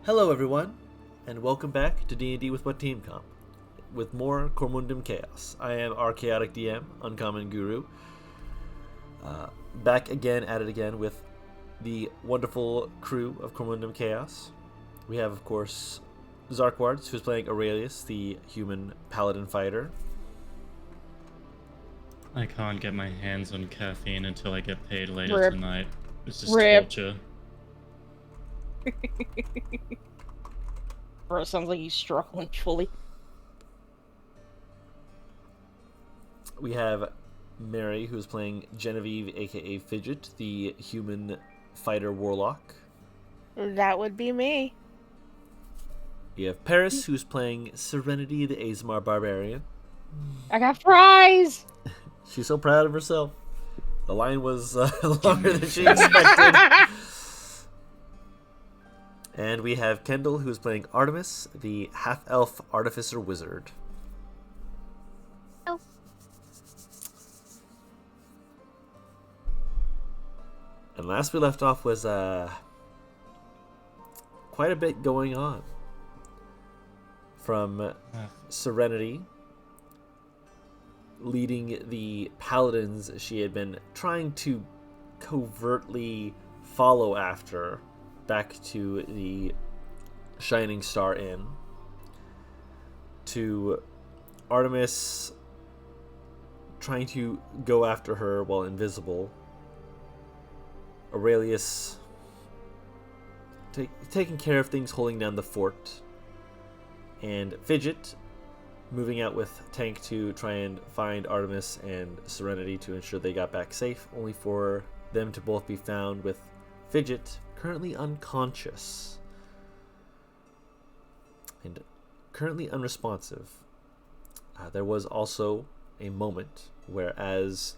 Hello everyone, and welcome back to D&D with WhatTeamComp, with more Cormundum Chaos. I am our Chaotic DM, Uncommon Guru, back again at it again with the wonderful crew of Cormundum Chaos. We have, of course, Zarkwards, who's playing Aurelius, the human paladin fighter. I can't get my hands on caffeine until I get paid later Rip. tonight. This is Rip. torture. Bro, sounds like he's struggling fully. We have Mary, who's playing Genevieve, aka Fidget, the human fighter warlock. That would be me. We have Paris, who's playing Serenity, the Azmar barbarian. I got fries! She's so proud of herself. The line was longer than she expected. And we have Kendall, who's playing Artemis, the half-elf artificer wizard. Oh. And last we left off was quite a bit going on. From Serenity leading the paladins she had been trying to covertly follow after back to the Shining Star Inn, to Artemis trying to go after her while invisible, Aurelius taking care of things, holding down the fort, and Fidget moving out with Tank to try and find Artemis and Serenity to ensure they got back safe, only for them to both be found with Fidget currently unconscious and currently unresponsive. There was also a moment where, as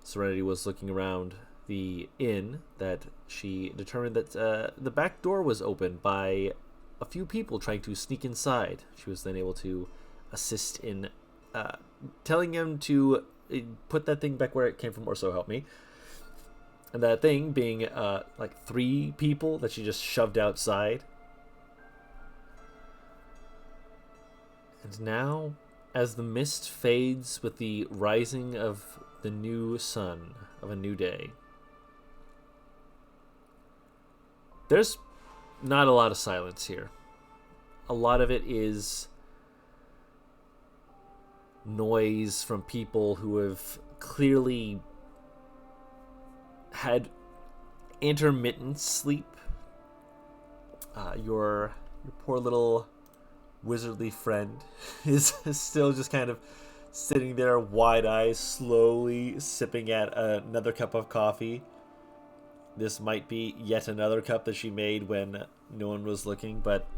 Serenity was looking around the inn, that she determined that the back door was opened by a few people trying to sneak inside. She was then able to assist in telling him to put that thing back where it came from, or so help me. And that thing being like 3 people that she just shoved outside. And now, as the mist fades with the rising of the new sun of a new day, there's not a lot of silence here. A lot of it is noise from people who have clearly had intermittent sleep. Your poor little wizardly friend is still just kind of sitting there, wide eyes, slowly sipping at another cup of coffee. This might be yet another cup that she made when no one was looking, but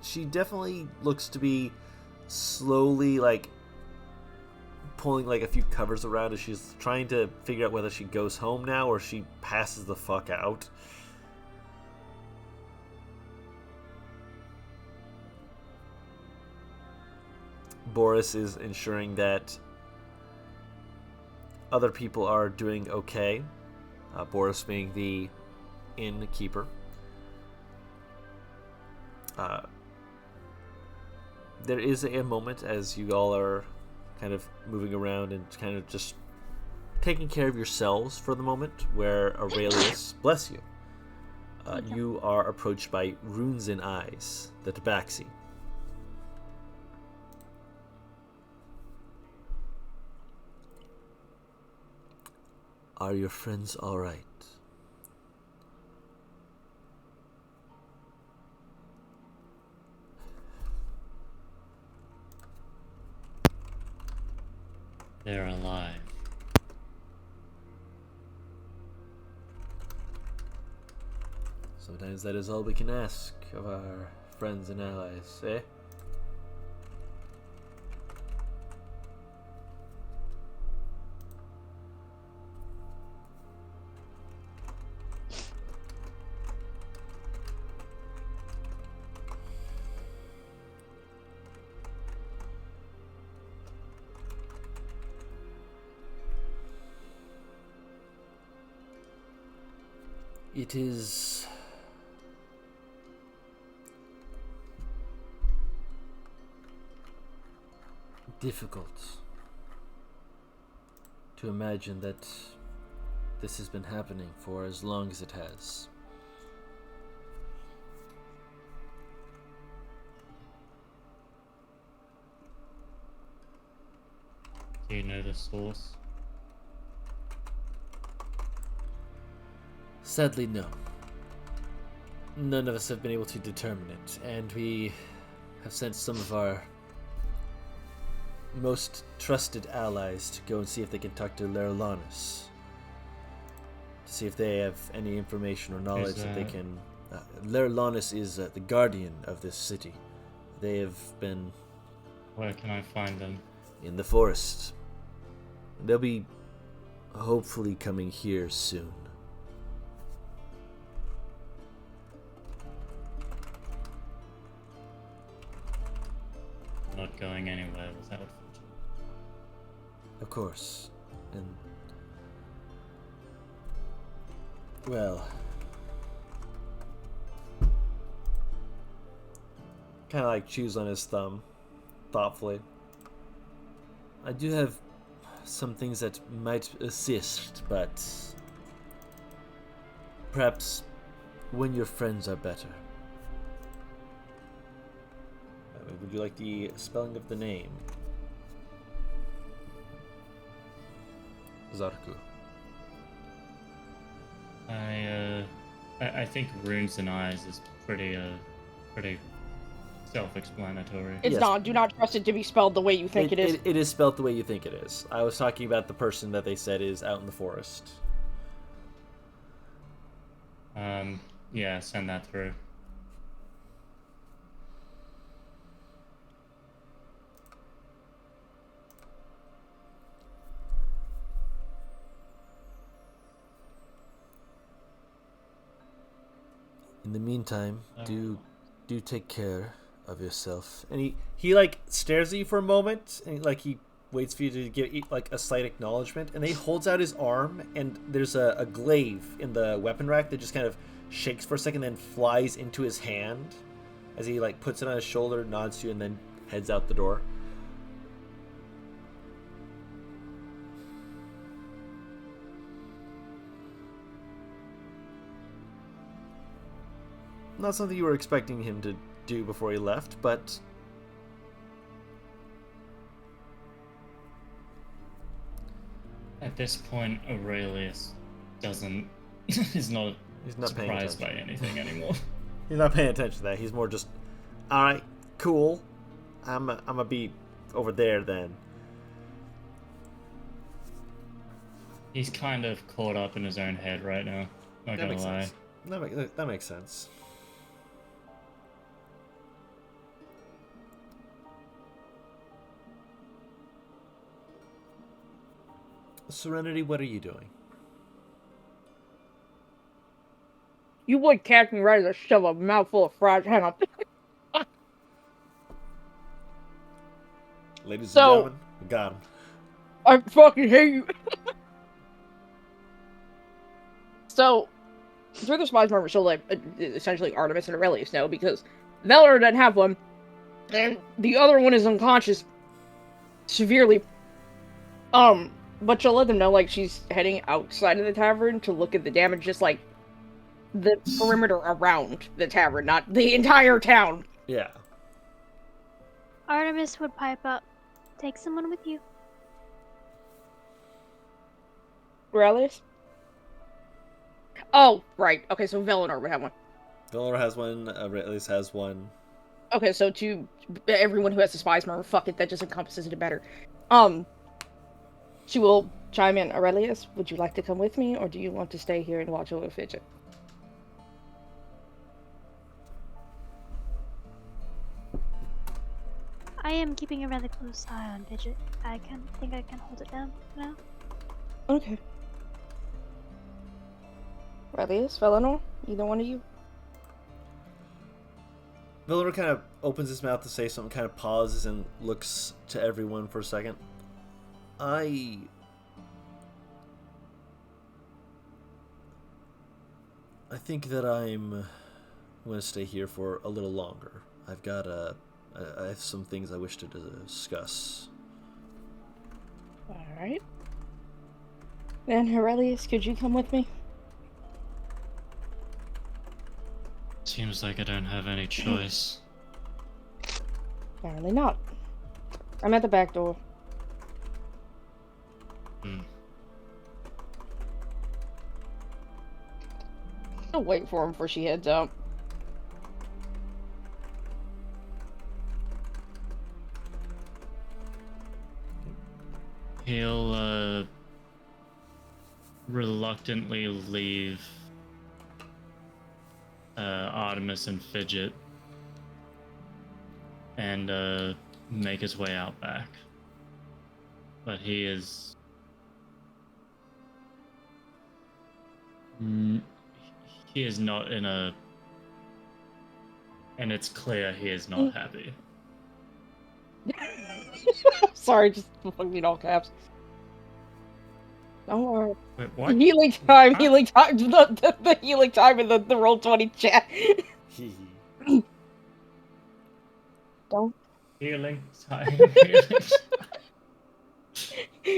she definitely looks to be slowly, like, pulling like a few covers around as she's trying to figure out whether she goes home now or she passes the fuck out. Boris is ensuring that other people are doing okay. Boris being the innkeeper. There is a moment as you all are kind of moving around and kind of just taking care of yourselves for the moment, where Aurelius, bless you, you are approached by Runes in Eyes, the Tabaxi. Are your friends all right? They're alive. Sometimes that is all we can ask of our friends and allies, eh? It is difficult to imagine that this has been happening for as long as it has. Do you know the source? Sadly, no. None of us have been able to determine it, and we have sent some of our most trusted allies to go and see if they can talk to Lerlanus, to see if they have any information or knowledge that they can... Lerlanus is the guardian of this city. They have been... Where can I find them? In the forest. They'll be hopefully coming here soon. Not going anywhere without vigilance. Of course. And... well... kind of like chews on his thumb, thoughtfully. I do have some things that might assist, but... perhaps when your friends are better. Would you like the spelling of the name? Zarku. I think runes and eyes is pretty self-explanatory. It's Yes. not. Do not trust it to be spelled the way you think it is. It is spelled the way you think it is. I was talking about the person that they said is out in the forest. Yeah, send that through. In the meantime, do take care of yourself. And he like stares at you for a moment, and he waits for you to give like a slight acknowledgement, and then he holds out his arm, and there's a glaive in the weapon rack that just kind of shakes for a second, then flies into his hand as he like puts it on his shoulder, nods to you, and then heads out the door. Not something you were expecting him to do before he left, but... At this point, Aurelius doesn't... He's not paying surprised by attention. anything anymore. He's not paying attention to that. He's more just, alright, cool. I'm gonna be over there then. He's kind of caught up in his own head right now. Not gonna lie. Sense. That makes sense. Serenity, what are you doing? You would catch me right as I shove a mouthful of fries. Hang on. Ladies So- and gentlemen, we got him. I fucking hate you. So, through the spies murmur, so like essentially Artemis and Aurelius know, because Valor doesn't have one, and the other one is unconscious, severely. But she'll let them know like she's heading outside of the tavern to look at the damage, just like the perimeter around the tavern, not the entire town. Yeah. Artemis would pipe up. Take someone with you. Aurelius? Oh, right. Okay, so Velinor would have one. Villanor has one, Aurelius has one. Okay, so to everyone who has the spies murmur, fuck it, that just encompasses it better. She will chime in. Aurelius, would you like to come with me, or do you want to stay here and watch over Fidget? I am keeping a rather close eye on Fidget. I think I can hold it down for now. Okay. Aurelius, Velinor, either one of you? Villanor kind of opens his mouth to say something, kind of pauses and looks to everyone for a second. I think that I'm going to stay here for a little longer. I have some things I wish to discuss. Alright. Then, Aurelius, could you come with me? Seems like I don't have any choice. Apparently not. I'm at the back door. I'll wait for him before she heads out. He'll reluctantly leave Artemis and Fidget and make his way out back. But he is... he is not in a... And it's clear he is not happy. Sorry, just fucking all caps. Don't worry. Wait, what? Healing time, healing time, the healing time in the Roll20 chat. Don't. Healing time.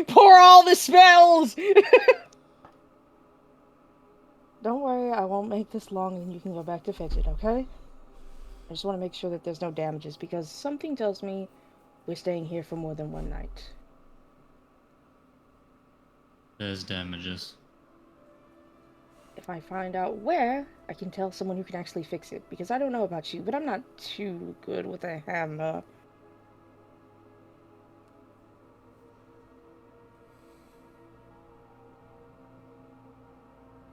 Pour all the spells! Don't worry, I won't make this long and you can go back to Fidget, okay? I just want to make sure that there's no damages, because something tells me we're staying here for more than one night. There's damages. If I find out where, I can tell someone who can actually fix it, because I don't know about you, but I'm not too good with a hammer.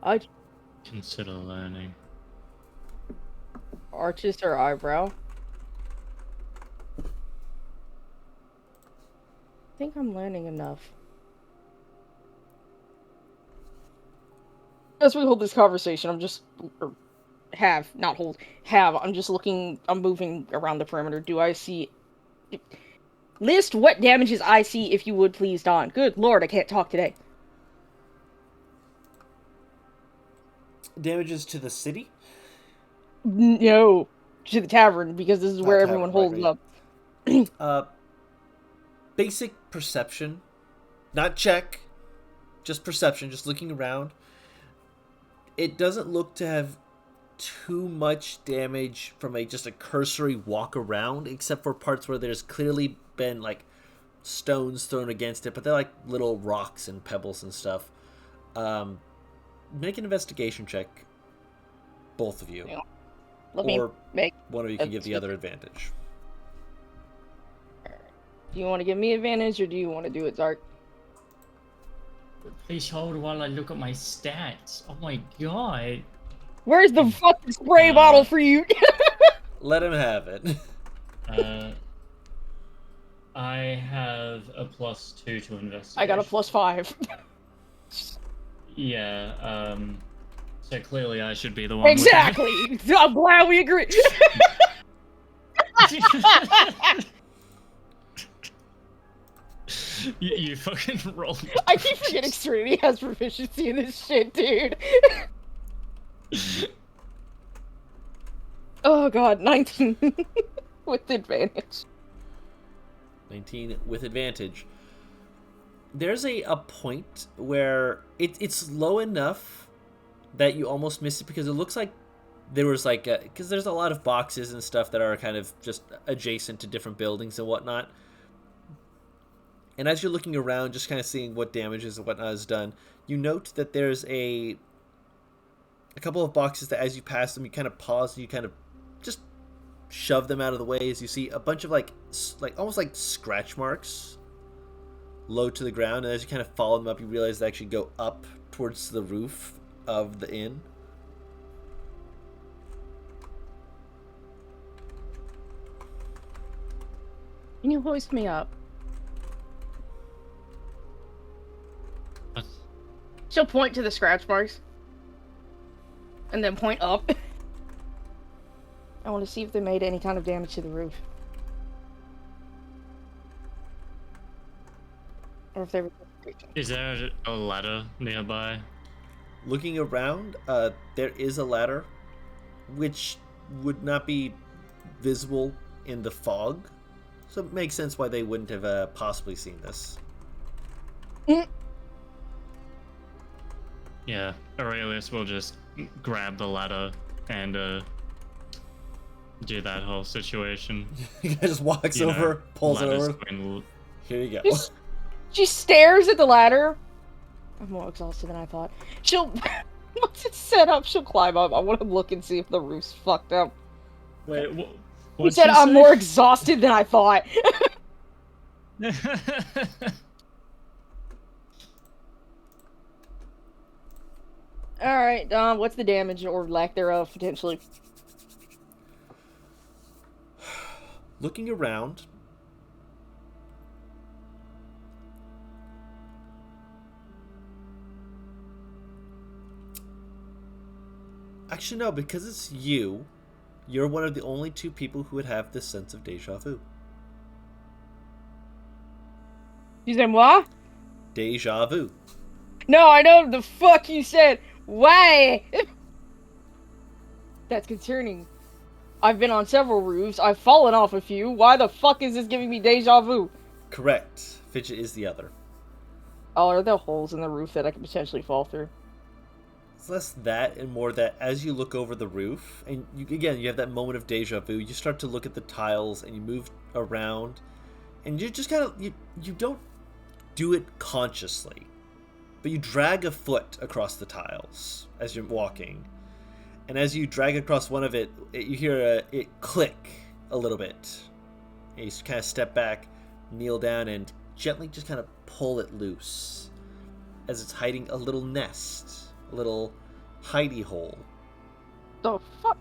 I Consider learning. arches her eyebrow. I think I'm learning enough. As we hold this conversation, I'm just... I'm just looking... I'm moving around the perimeter. Do I see... List what damages I see, if you would, please, Don. Good lord, I can't talk today. Damages to the city? No. To the tavern, because this is where Tavern, everyone holds right. up. Basic perception. Not check. Just perception, just looking around. It doesn't look to have too much damage from just a cursory walk around, except for parts where there's clearly been like stones thrown against it, but they're like little rocks and pebbles and stuff. Make an investigation check, both of you. Yeah. Let me make... one of you can give the other advantage. Do you want to give me advantage, or do you want to do it, Zark? Please hold while I look at my stats. Oh my god. Where's the fucking spray bottle for you? Let him have it. I have a +2 to investigation. I got a +5. Yeah, so clearly I should be the one. Exactly! I'm glad we agree! you fucking rolled. I keep forgetting Serenity has proficiency in this shit, dude. Oh god, 19 with advantage. 19 with advantage. There's a point where it's low enough that you almost miss it, because it looks like there was like because there's a lot of boxes and stuff that are kind of just adjacent to different buildings and whatnot. And as you're looking around, just kind of seeing what damages and whatnot is done, you note that there's a couple of boxes that as you pass them, you kind of pause and you kind of just shove them out of the way as you see a bunch of like almost like scratch marks low to the ground, and as you kind of follow them up, you realize they actually go up towards the roof of the inn. Can you hoist me up? What? She'll point to the scratch marks. And then point up. I want to see if they made any kind of damage to the roof. Or if they were... Is there a ladder nearby? Looking around, there is a ladder, which would not be visible in the fog, so it makes sense why they wouldn't have possibly seen this. Yeah, Aurelius will just grab the ladder and do that whole situation. He just walks You know, over, pulls it ladder's over. going Here you go. She stares at the ladder. I'm more exhausted than I thought. She'll once it's set up, she'll climb up. I want to look and see if the roof's fucked up. Wait, He what'd said she I'm say? more exhausted than I thought. Alright, what's the damage or lack thereof, potentially? Looking around, actually no, because it's you're one of the only two people who would have this sense of deja vu. You said what? Deja vu. No, I know the fuck you said. Why? That's concerning. I've been on several roofs. I've fallen off a few. Why the fuck is this giving me deja vu? Correct. Fidget is the other. Oh, are there holes in the roof that I could potentially fall through? It's less that and more that as you look over the roof, and you have that moment of deja vu, you start to look at the tiles and you move around, and you just kind of, you don't do it consciously, but you drag a foot across the tiles as you're walking. And as you drag across one of it, you hear it click a little bit. And you kind of step back, kneel down, and gently just kind of pull it loose as it's hiding a little nest, a little hidey hole. The fuck?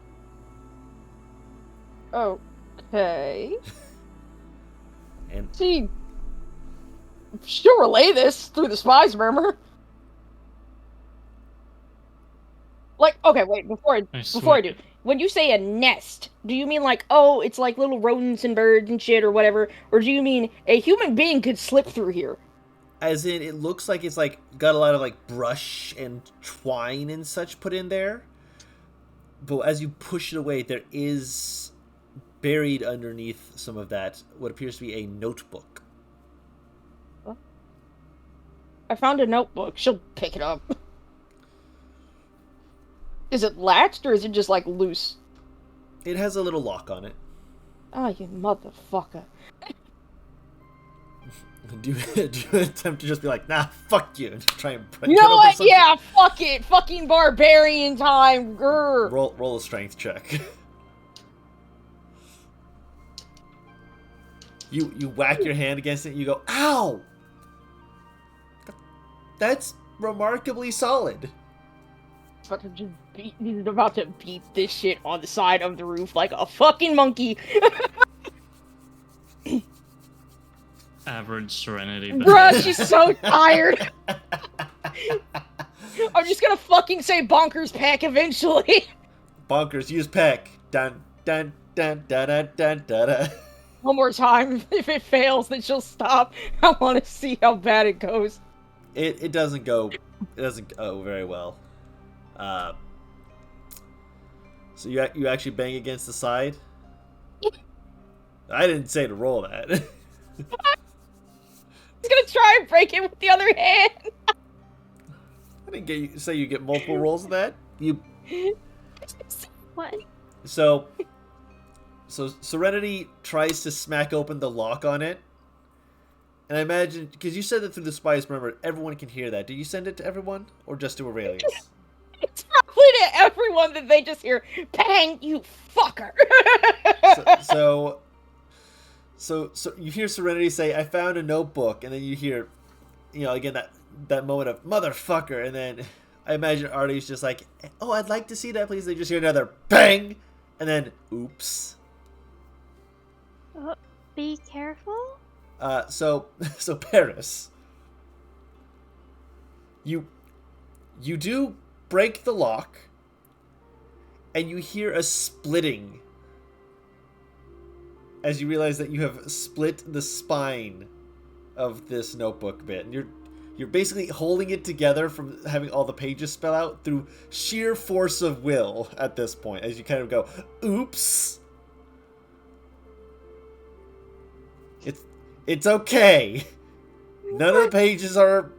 Okay. And She'll relay this through the spy's murmur. Like, okay, wait, before I do. When you say a nest, do you mean like, oh, it's like little rodents and birds and shit or whatever? Or do you mean a human being could slip through here? as in, it looks like it's like got a lot of like brush and twine and such put in there. But as you push it away, there is buried underneath some of that what appears to be a notebook. What? I found a notebook. She'll pick it up. Is it latched or is it just like loose? It has a little lock on it. Oh, you motherfucker. Do you attempt to just be like, nah, fuck you, and try and break You it know open what? something? Yeah, fuck it. Fucking barbarian time. Grr. Roll a strength check. You whack your hand against it and you go, ow! That's remarkably solid. He's about to beat this shit on the side of the roof like a fucking monkey. Average serenity. Bruh, she's so tired. I'm just gonna fucking say bonkers pack eventually. Bonkers, use peck. Dun dun dun dun dun dun dun dun. One more time. If it fails, then she'll stop. I want to see how bad it goes. It doesn't go very well. So you actually bang against the side? I didn't say to roll that. He's gonna try and break it with the other hand. I didn't say you get multiple rolls of that. What? So Serenity tries to smack open the lock on it. And I imagine, because you said that through the spy's murmur, everyone can hear that. Do you send it to everyone? Or just to Aurelius? It's probably to everyone that they just hear, bang, you fucker. So you hear Serenity say, I found a notebook. And then you hear, again, that moment of motherfucker. And then I imagine Artie's just like, oh, I'd like to see that, please. They just hear another bang. And then, oops. Be careful. So Paris, you do break the lock, and you hear a splitting as you realize that you have split the spine of this notebook bit, and you're basically holding it together from having all the pages spell out through sheer force of will at this point, as you kind of go, oops. It's okay. None of the pages are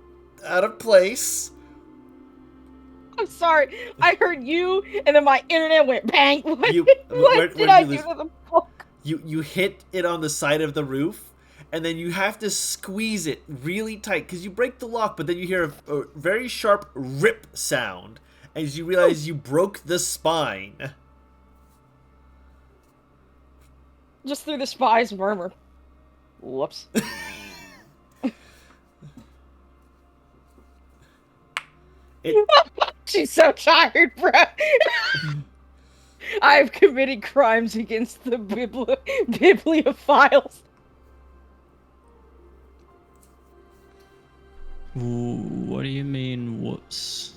out of place. I'm sorry. I heard you, and then my internet went bang. What, Where did did I you do lose? to the book? You hit it on the side of the roof, and then you have to squeeze it really tight because you break the lock, but then you hear a very sharp rip sound as you realize you broke the spine. Just through the spy's murmur. Whoops. She's so tired, bro. I've committed crimes against the bibliophiles. What do you mean, whoops?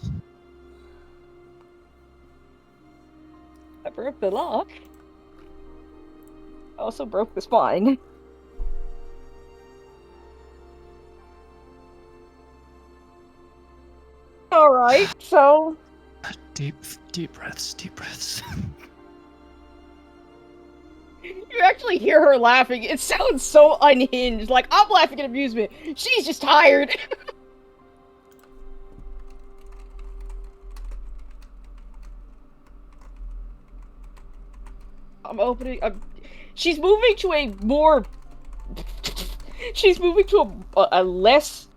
I broke the lock. I also broke the spine. Alright, so... Deep breaths, deep breaths. You actually hear her laughing. It sounds so unhinged. Like, I'm laughing at amusement. She's just tired. She's moving to a more... She's moving to a less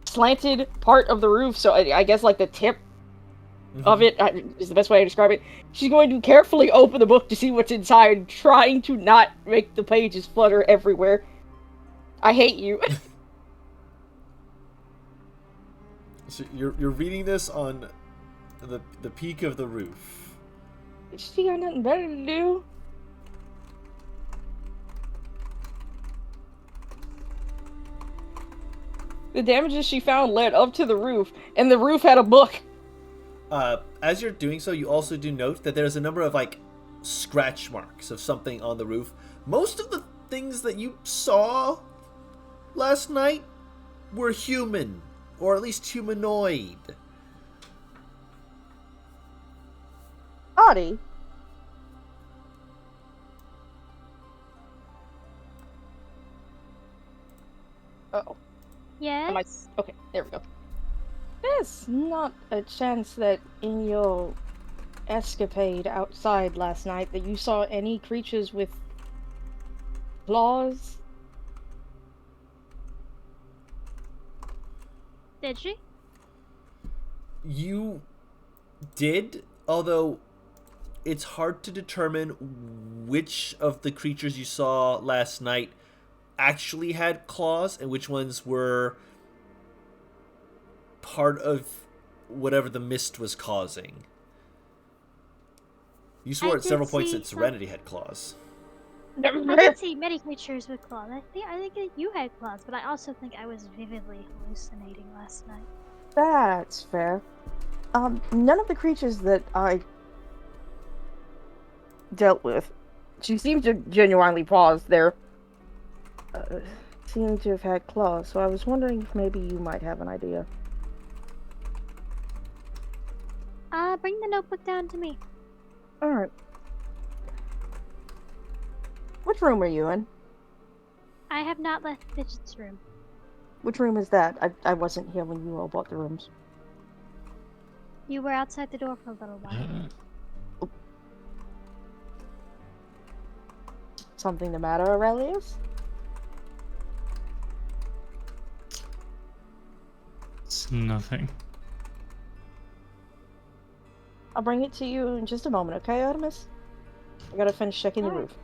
slanted part of the roof, so I guess, like, the tip of it is the best way to describe it. She's going to carefully open the book to see what's inside, trying to not make the pages flutter everywhere. I hate you. So you're reading this on the peak of the roof. She got nothing better to do. The damages she found led up to the roof, and the roof had a book. As you're doing so, you also do note that there's a number of, like, scratch marks of something on the roof. Most of the things that you saw last night were human, or at least humanoid. Body. Uh-oh. Yes. Okay, there we go. There's not a chance that in your escapade outside last night that you saw any creatures with claws? Did she? You did, although it's hard to determine which of the creatures you saw last night actually had claws and which ones were part of whatever the mist was causing. You swore I at several did points see that Serenity had claws. I did see many creatures with claws. I think that you had claws, but I also think I was vividly hallucinating last night. That's fair. None of the creatures that I dealt with, she seemed to genuinely pause there, seemed to have had claws, so I was wondering if maybe you might have an idea. Bring the notebook down to me. Alright. Which room are you in? I have not left Fidget's room. Which room is that? I wasn't here when you all bought the rooms. You were outside the door for a little while. Something the matter, Aurelius? It's nothing. I'll bring it to you in just a moment, okay, Artemis? I gotta finish checking the roof.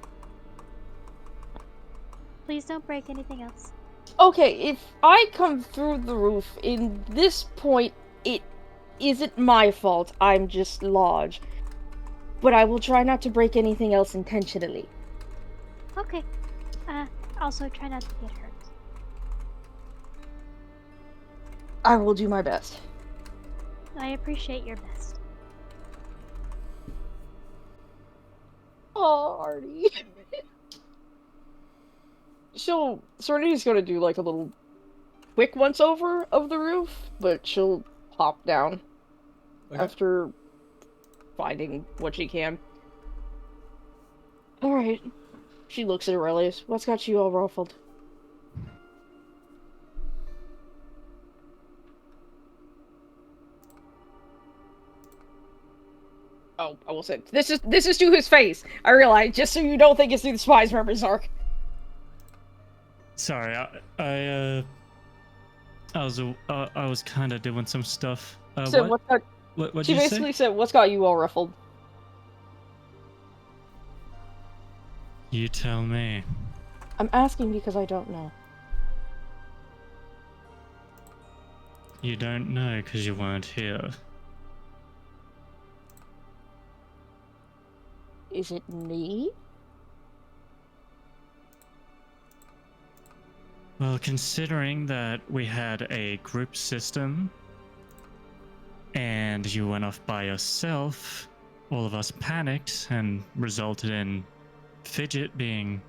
Please don't break anything else. Okay, if I come through the roof, in this point, it isn't my fault. I'm just large. But I will try not to break anything else intentionally. Okay. Also try not to get hurt. I will do my best. I appreciate your best. Oh, Artie. Serenity's gonna do like a little quick once over of the roof, but she'll hop down after finding what she can. Alright. She looks at Aurelius. What's got you all ruffled? Oh, I will say this is to his face. I realize, just so you don't think it's through the spies members arc. Sorry, I was kind of doing some stuff. So what? what's got, What'd she you basically say? said, "What's got you all ruffled?" You tell me. I'm asking because I don't know. You don't know because you weren't here. Is it me? Well, considering that we had a group system and you went off by yourself, all of us panicked and resulted in Fidget being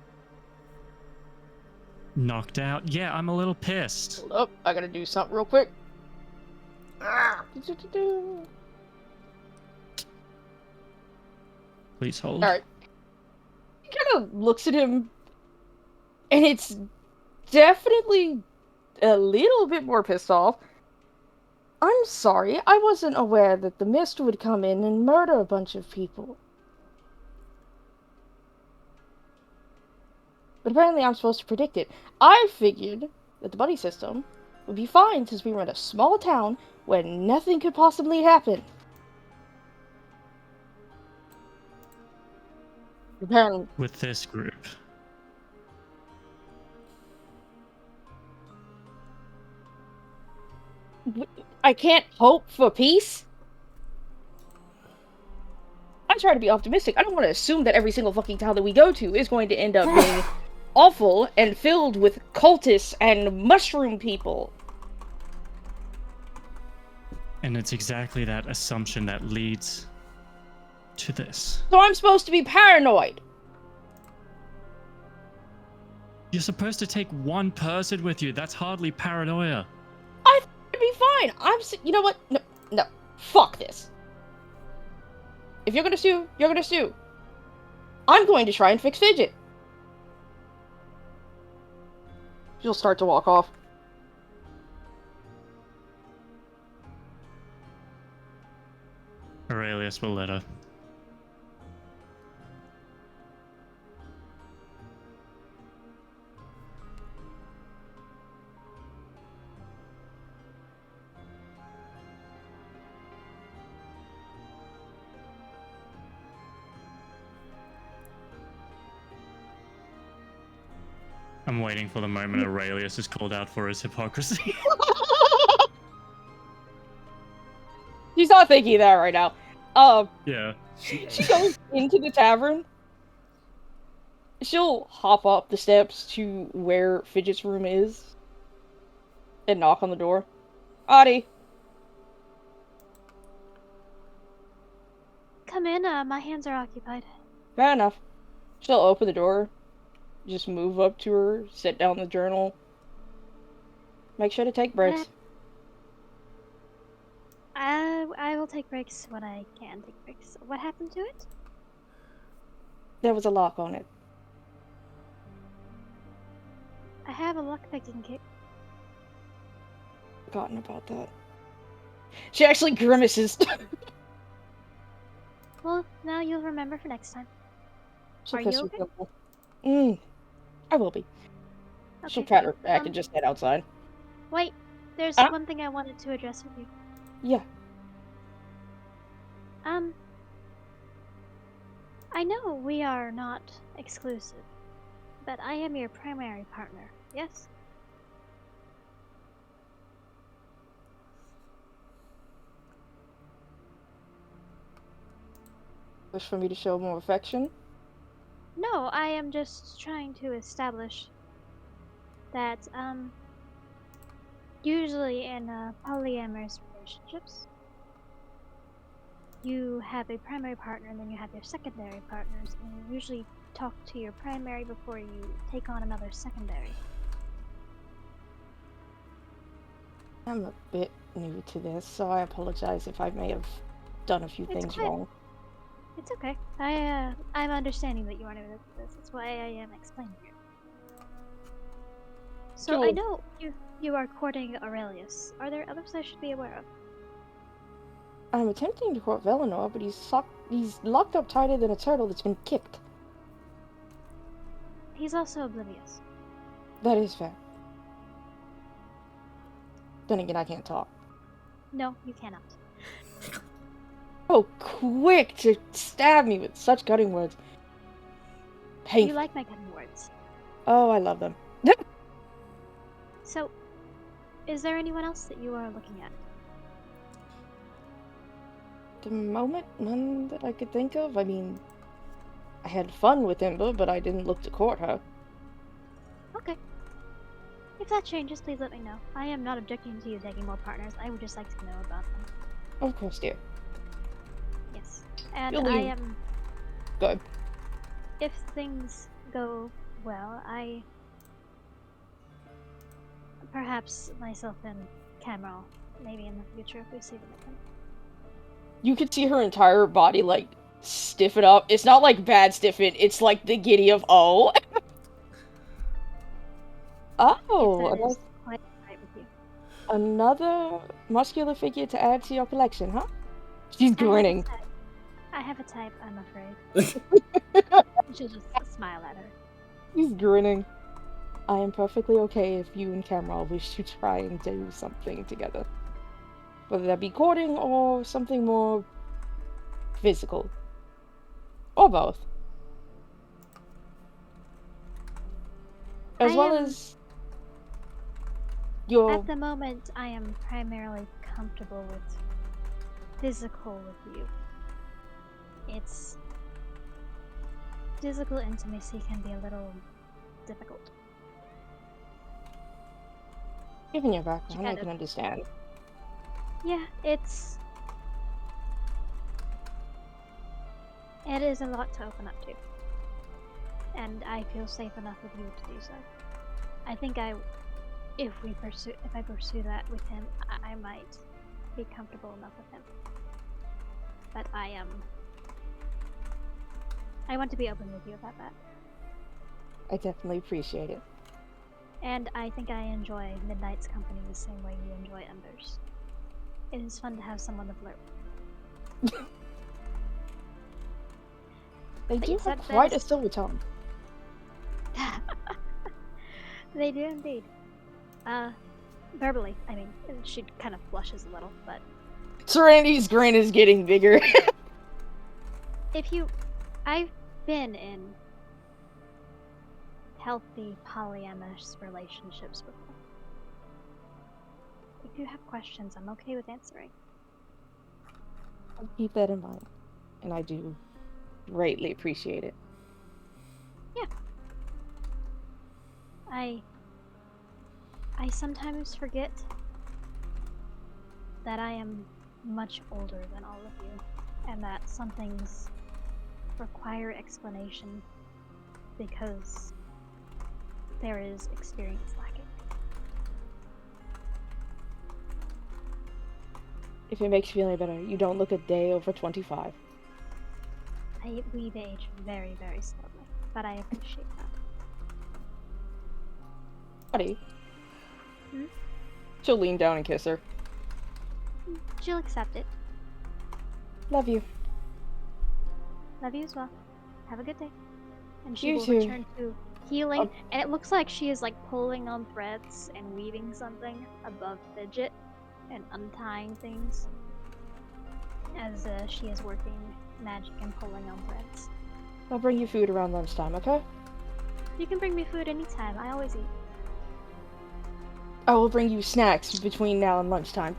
knocked out. Yeah, I'm a little pissed. Hold up, I gotta do something real quick. Please hold. Alright. He kind of looks at him, and it's definitely a little bit more pissed off. I'm sorry, I wasn't aware that the mist would come in and murder a bunch of people. But apparently I'm supposed to predict it. I figured that the buddy system would be fine since we were in a small town where nothing could possibly happen. Apparently, With this group. I can't hope for peace? I try to be optimistic. I don't want to assume that every single fucking town that we go to is going to end up being awful and filled with cultists and mushroom people. And it's exactly that assumption that leads to this. So I'm supposed to be paranoid. You're supposed to take one person with you. That's hardly paranoia. I thought it'd be fine. You know what? No. Fuck this. If you're gonna sue, you're gonna sue. I'm going to try and fix Fidget. She'll start to walk off. Aurelius will let her. I'm waiting for the moment Aurelius is called out for his hypocrisy. He's not thinking that right now. Yeah. She goes into the tavern. She'll hop up the steps to where Fidget's room is and knock on the door. Adi. Come in, my hands are occupied. Fair enough. She'll open the door. Just move up to her, sit down the journal. Make sure to take breaks. I will take breaks when I can take breaks. What happened to it? There was a lock on it. I have a lockpicking kit. Forgotten about that. She actually grimaces. Well, now you'll remember for next time. She'll Are kiss you her okay? temple. I will be. She'll pat her back and just head outside. Wait, there's one thing I wanted to address with you. Yeah. I know we are not exclusive, but I am your primary partner, yes? Wish for me to show more affection? No, I am just trying to establish that, usually in polyamorous relationships, you have a primary partner and then you have your secondary partners, and you usually talk to your primary before you take on another secondary. I'm a bit new to this, so I apologize if I may have done a few things wrong. It's okay. I'm understanding that you are new to this. That's why I am explaining it. So I know you are courting Aurelius. Are there others I should be aware of? I'm attempting to court Velinor, but he's locked up tighter than a turtle that's been kicked. He's also oblivious. That is fair. Then again, I can't talk. No, you cannot. Oh, quick to stab me with such cutting words. Painful. You like my cutting words. Oh, I love them. So, is there anyone else that you are looking at? The moment, none that I could think of. I mean, I had fun with Imba, but I didn't look to court her. Okay. If that changes, please let me know. I am not objecting to you taking more partners. I would just like to know about them. Of course, dear. Yes. And You'll I leave. am... Good. If things go well, perhaps myself and Cameron, maybe in the future if we see them again. You could see her entire body, like, stiffen up. It's not like bad stiffen, it's like the giddy of, oh. Oh, That is quite right with you. another muscular figure to add to your collection, huh? She's grinning. I have a type, I'm afraid. She'll just smile at her. She's grinning. I am perfectly okay if you and Cameron wish to try and do something together. Whether that be courting or something more physical. Or both. As well as your... At the moment, I am primarily comfortable with physical with you. It's... Physical intimacy can be a little difficult. Given your background, I kind can of- understand. Yeah, it is a lot to open up to. And I feel safe enough with you to do so. I think if I pursue that with him, I might be comfortable enough with him. But I want to be open with you about that. I definitely appreciate it. And I think I enjoy Midnight's company the same way you enjoy Ember's. It is fun to have someone to flirt with. They But do yes, have that quite a is- silver tongue. They do indeed. Verbally, I mean, she kind of blushes a little, but Serenity's grin is getting bigger. I've been in healthy polyamorous relationships before. If you have questions, I'm okay with answering. I'll keep that in mind. And I do greatly appreciate it. I sometimes forget that I am much older than all of you, and that some things require explanation because there is experience lacking. If it makes you feel any better, you don't look a day over 25. We've aged very, very slowly, but I appreciate that. Buddy. Hmm? She'll lean down and kiss her. She'll accept it. Love you. Love you as well. Have a good day. And she You will too. return to healing, Oh. and it looks like she is like pulling on threads and weaving something above Fidget and untying things as she is working magic and pulling on threads. I'll bring you food around lunchtime, okay? You can bring me food anytime. I always eat. I will bring you snacks between now and lunchtime.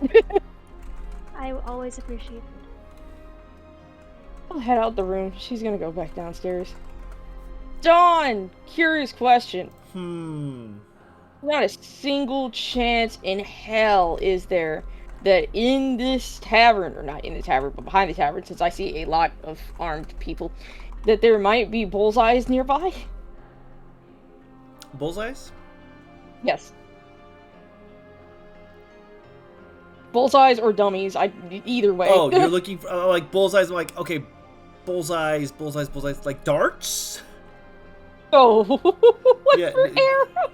I always appreciate food. I'll head out the room. She's gonna go back downstairs. Dawn! Curious question. Not a single chance in hell is there that in this tavern, or not in the tavern, but behind the tavern, since I see a lot of armed people, that there might be bullseyes nearby? Bullseyes? Yes. Bullseyes or dummies, either way. Oh, you're looking for like bullseyes. I'm like, okay, bullseyes, like darts. Oh, what Yeah, for arrow?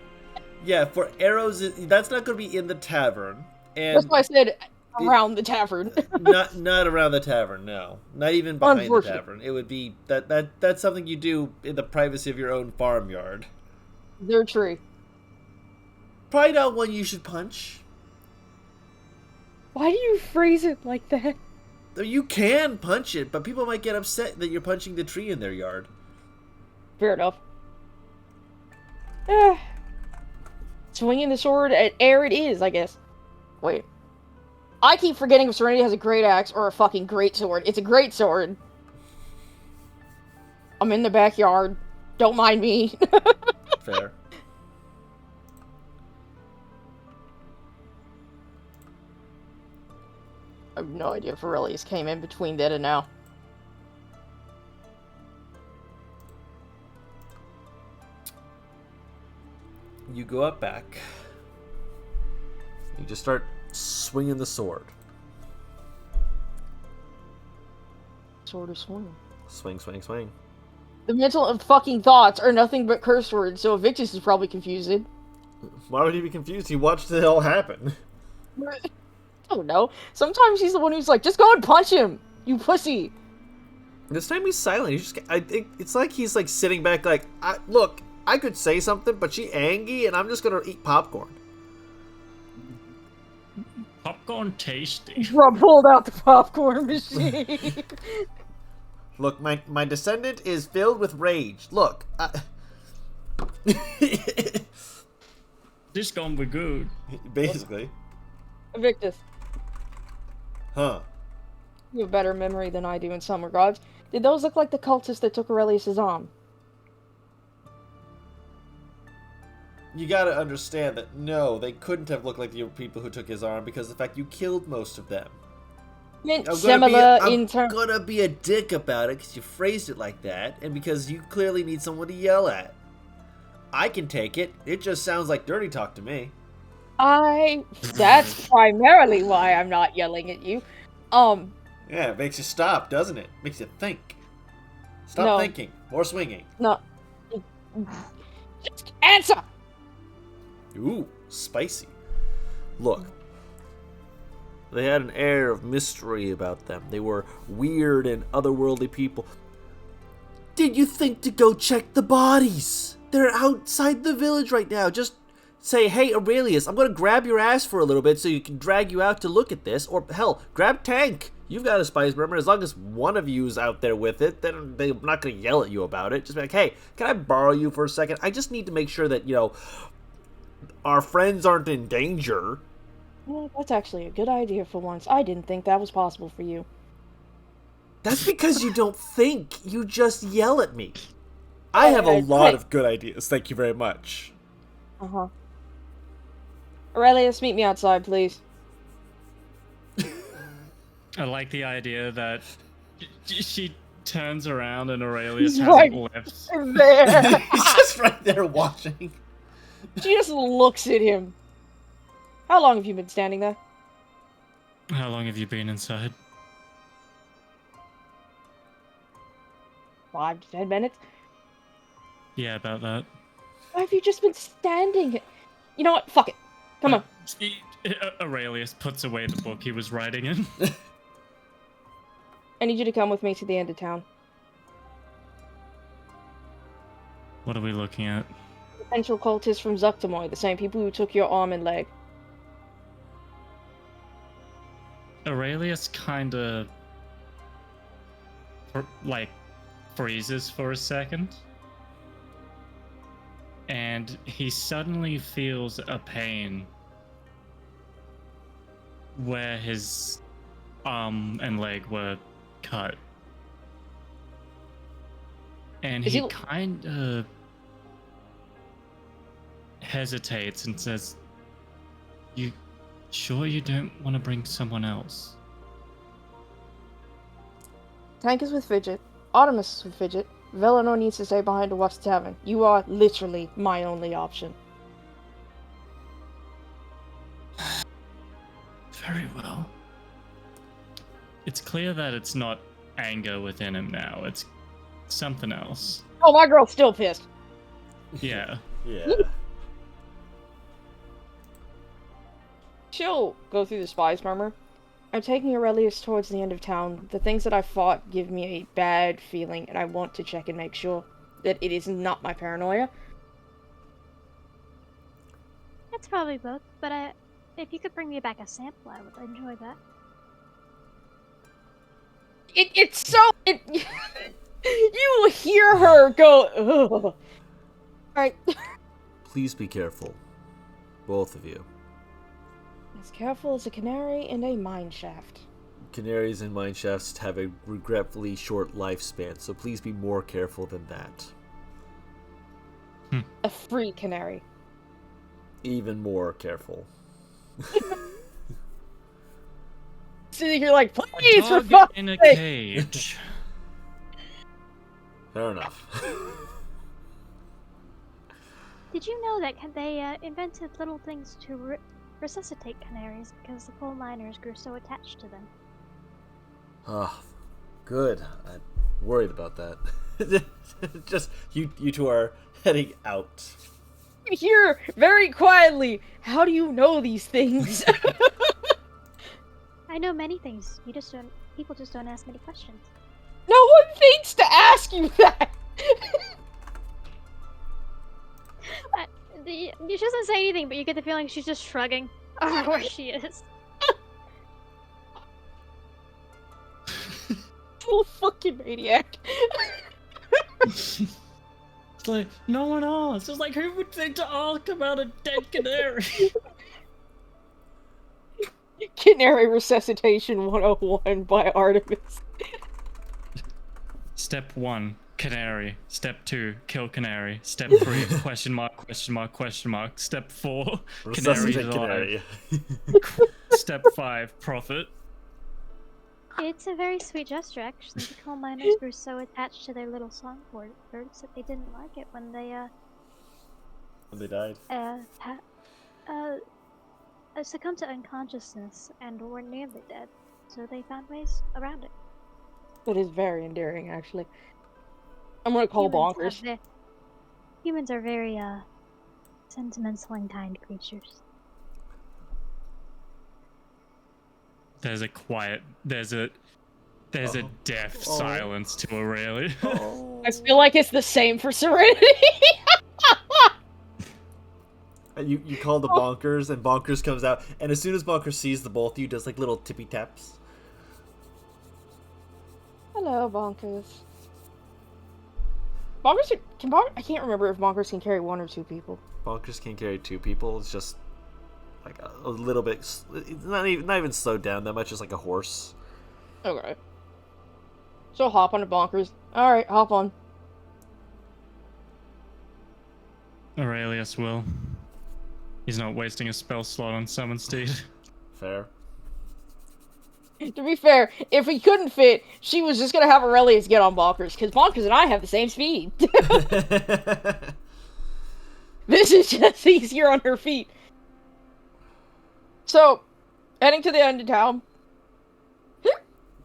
Yeah, for arrows, that's not going to be in the tavern. And That's why I said around the tavern. Not around the tavern, no. Not even behind the Unfortunate. tavern. It would be that's something you do in the privacy of your own farmyard. Their tree. Probably not one you should punch. Why do you phrase it like that? You can punch it, but people might get upset that you're punching the tree in their yard. Fair enough. Swinging the sword at air it is, I guess. Wait. I keep forgetting if Serenity has a great axe or a fucking great sword. It's a great sword. I'm in the backyard. Don't mind me. Fair. I have no idea if Aurelius came in between then and now. You go up back. You just start swinging the sword. Sword of swing. Swing, swing, swing. The mental and fucking thoughts are nothing but curse words, so Evictus is probably confused. Why would he be confused? He watched it all happen. I don't know. Sometimes he's the one who's like, just go and punch him, you pussy. This time he's silent. He's just, I think it's like he's like sitting back, like, look, I could say something, but she angry, and I'm just gonna eat popcorn. Popcorn tasty. Rob pulled out the popcorn machine. Look, my descendant is filled with rage. Look, This gonna be good. basically, Evictus, huh? you have a better memory than I do in some regards. Did those look like the cultists that took Aurelius' arm? You gotta understand that no, they couldn't have looked like the people who took his arm because of the fact you killed most of them. Similar in I'm terms. gonna be a dick about it because you phrased it like that, and because you clearly need someone to yell at. I can take it. It just sounds like dirty talk to me. That's primarily why I'm not yelling at you. Yeah, it makes you stop, doesn't it? Makes you think. Stop No. thinking. More swinging. No. Just answer! Ooh, spicy. Look. They had an air of mystery about them. They were weird and otherworldly people. Did you think to go check the bodies? They're outside the village right now. Just say, hey, Aurelius, I'm going to grab your ass for a little bit so you can drag you out to look at this. Or, hell, grab Tank. You've got a spice murmur. As long as one of you's out there with it, then they're not going to yell at you about it. Just be like, hey, can I borrow you for a second? I just need to make sure that, our friends aren't in danger. Well, that's actually a good idea for once. I didn't think that was possible for you. That's because you don't think. You just yell at me. I have a lot of good ideas. Thank you very much. Uh-huh. Aurelius, meet me outside, please. I like the idea that she turns around and Aurelius He's hasn't right left. there. He's just right there watching. She just looks at him. How long have you been standing there? How long have you been inside? 5 to 10 minutes? Yeah, about that. Why have you just been standing? You know what? Fuck it. Come on. Aurelius puts away the book he was writing in. I need you to come with me to the end of town. What are we looking at? Potential cultists from Zuctamoy, the same people who took your arm and leg. Aurelius kinda freezes for a second. And he suddenly feels a pain where his arm and leg were cut. And he kinda hesitates and says, "You sure you don't want to bring someone else?" Tank is with Fidget. Artemis is with Fidget. Velinor needs to stay behind to watch the tavern. You are literally my only option. Very well. It's clear that it's not anger within him now. It's something else. Oh, my girl's still pissed. Yeah. Yeah. She'll go through the spies murmur. I'm taking Aurelius towards the end of town. The things that I fought give me a bad feeling, and I want to check and make sure that it is not my paranoia. It's probably both, but if you could bring me back a sample, I would enjoy that. It's so... You will hear her go, ugh. Alright. Please be careful. Both of you. As careful as a canary in a mine shaft. Canaries and mine shafts have a regretfully short lifespan, so please be more careful than that. A free canary. Even more careful. So you're like, A please, for dog fuck's in a sake. cage. Fair enough. Did you know that they invented little things to resuscitate canaries because the coal miners grew so attached to them? Ah, good. I'm worried about that. Just, you two are heading out. Here, very quietly, how do you know these things? I know many things. People just don't ask many questions. No one thinks to ask you that! She doesn't say anything, but you get the feeling she's just shrugging over where she is. Full fucking maniac. It's like, no one asks. It's like, who would think to ask about a dead canary? Canary Resuscitation 101 by Artemis. Step 1, canary. Step 2, kill canary. Step 3, question mark, question mark, question mark. Step 4, canary Resuscitate alive. canary. Step 5, profit. It's a very sweet gesture, actually. The coal miners grew so attached to their little songbirds that they didn't like it when they When they died. succumbed to unconsciousness and were nearly dead. So they found ways around it. That is very endearing, actually. I'm gonna call bonkers. Humans are very sentimental and kind creatures. There's a quiet, there's a deaf silence to Aurelia. I feel like it's the same for Serenity. You call the Bonkers, and Bonkers comes out, and as soon as Bonkers sees the both of you, does like little tippy taps. Hello, Bonkers. Bonkers I can't remember if Bonkers can carry 1 or 2 people. Bonkers can carry 2 people. It's just like a little bit, it's not even slowed down that much. Just like a horse. Okay. So hop on the Bonkers. Alright, hop on. Aurelius will. He's not wasting a spell slot on Summon Steed. Fair. To be fair, if we couldn't fit, she was just gonna have Aurelius get on Bonkers, because Bonkers and I have the same speed. This is just easier on her feet. So, heading to the end of town.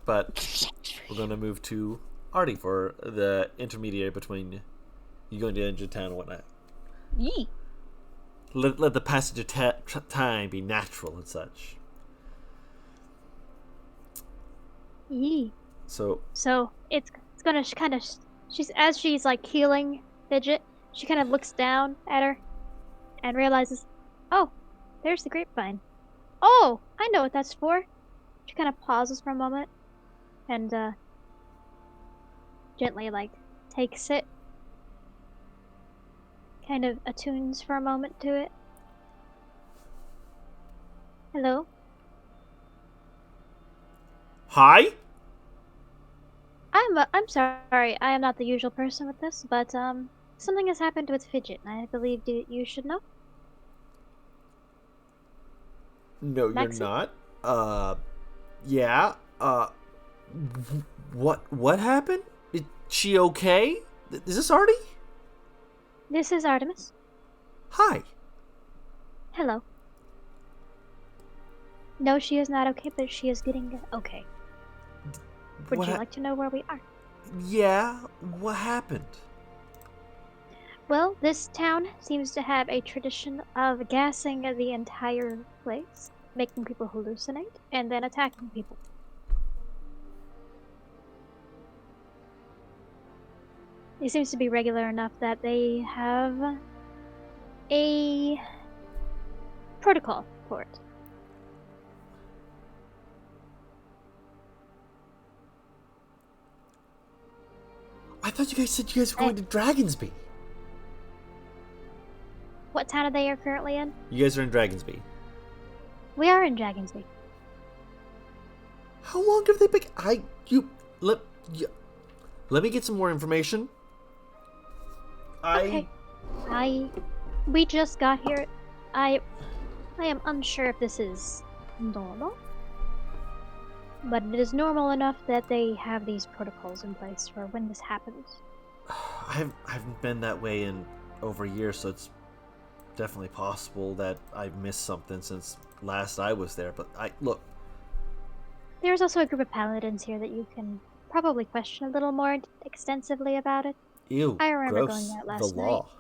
But we're going to move to Artie for the intermediary between you going to the end of town and whatnot. Yee. Let the passage of time be natural and such. Yee. So it's gonna kind of she's like healing Fidget. She kind of looks down at her and realizes, oh, there's the grapevine. Oh, I know what that's for. She kind of pauses for a moment and gently like takes it, kind of attunes for a moment to it. Hello. hi. I'm sorry. I am not the usual person with this, but something has happened with Fidget, and I believe you should know. No, Maxie? you're not. Yeah. What happened? Is she okay? Is this Artie? This is Artemis. Hi. Hello. No, she is not okay, but she is getting okay. Would What you hap- like to know where we are? Yeah. What happened? Well, this town seems to have a tradition of gassing the entire place. making people hallucinate and then attacking people. It seems to be regular enough that they have a protocol for it. I thought you guys said you guys were going to Dragonsby. What town are they currently in? You guys are in Dragonsby. We are in Dragonsby. How long have they been? Let me get some more information. Okay. We just got here. I am unsure if this is normal, but it is normal enough that they have these protocols in place for when this happens. I haven't been that way in over a year, so it's definitely possible that I've missed something since last I was there. But look. There's also a group of paladins here that you can probably question a little more extensively about it. Ew, I remember gross. going out last The law. night.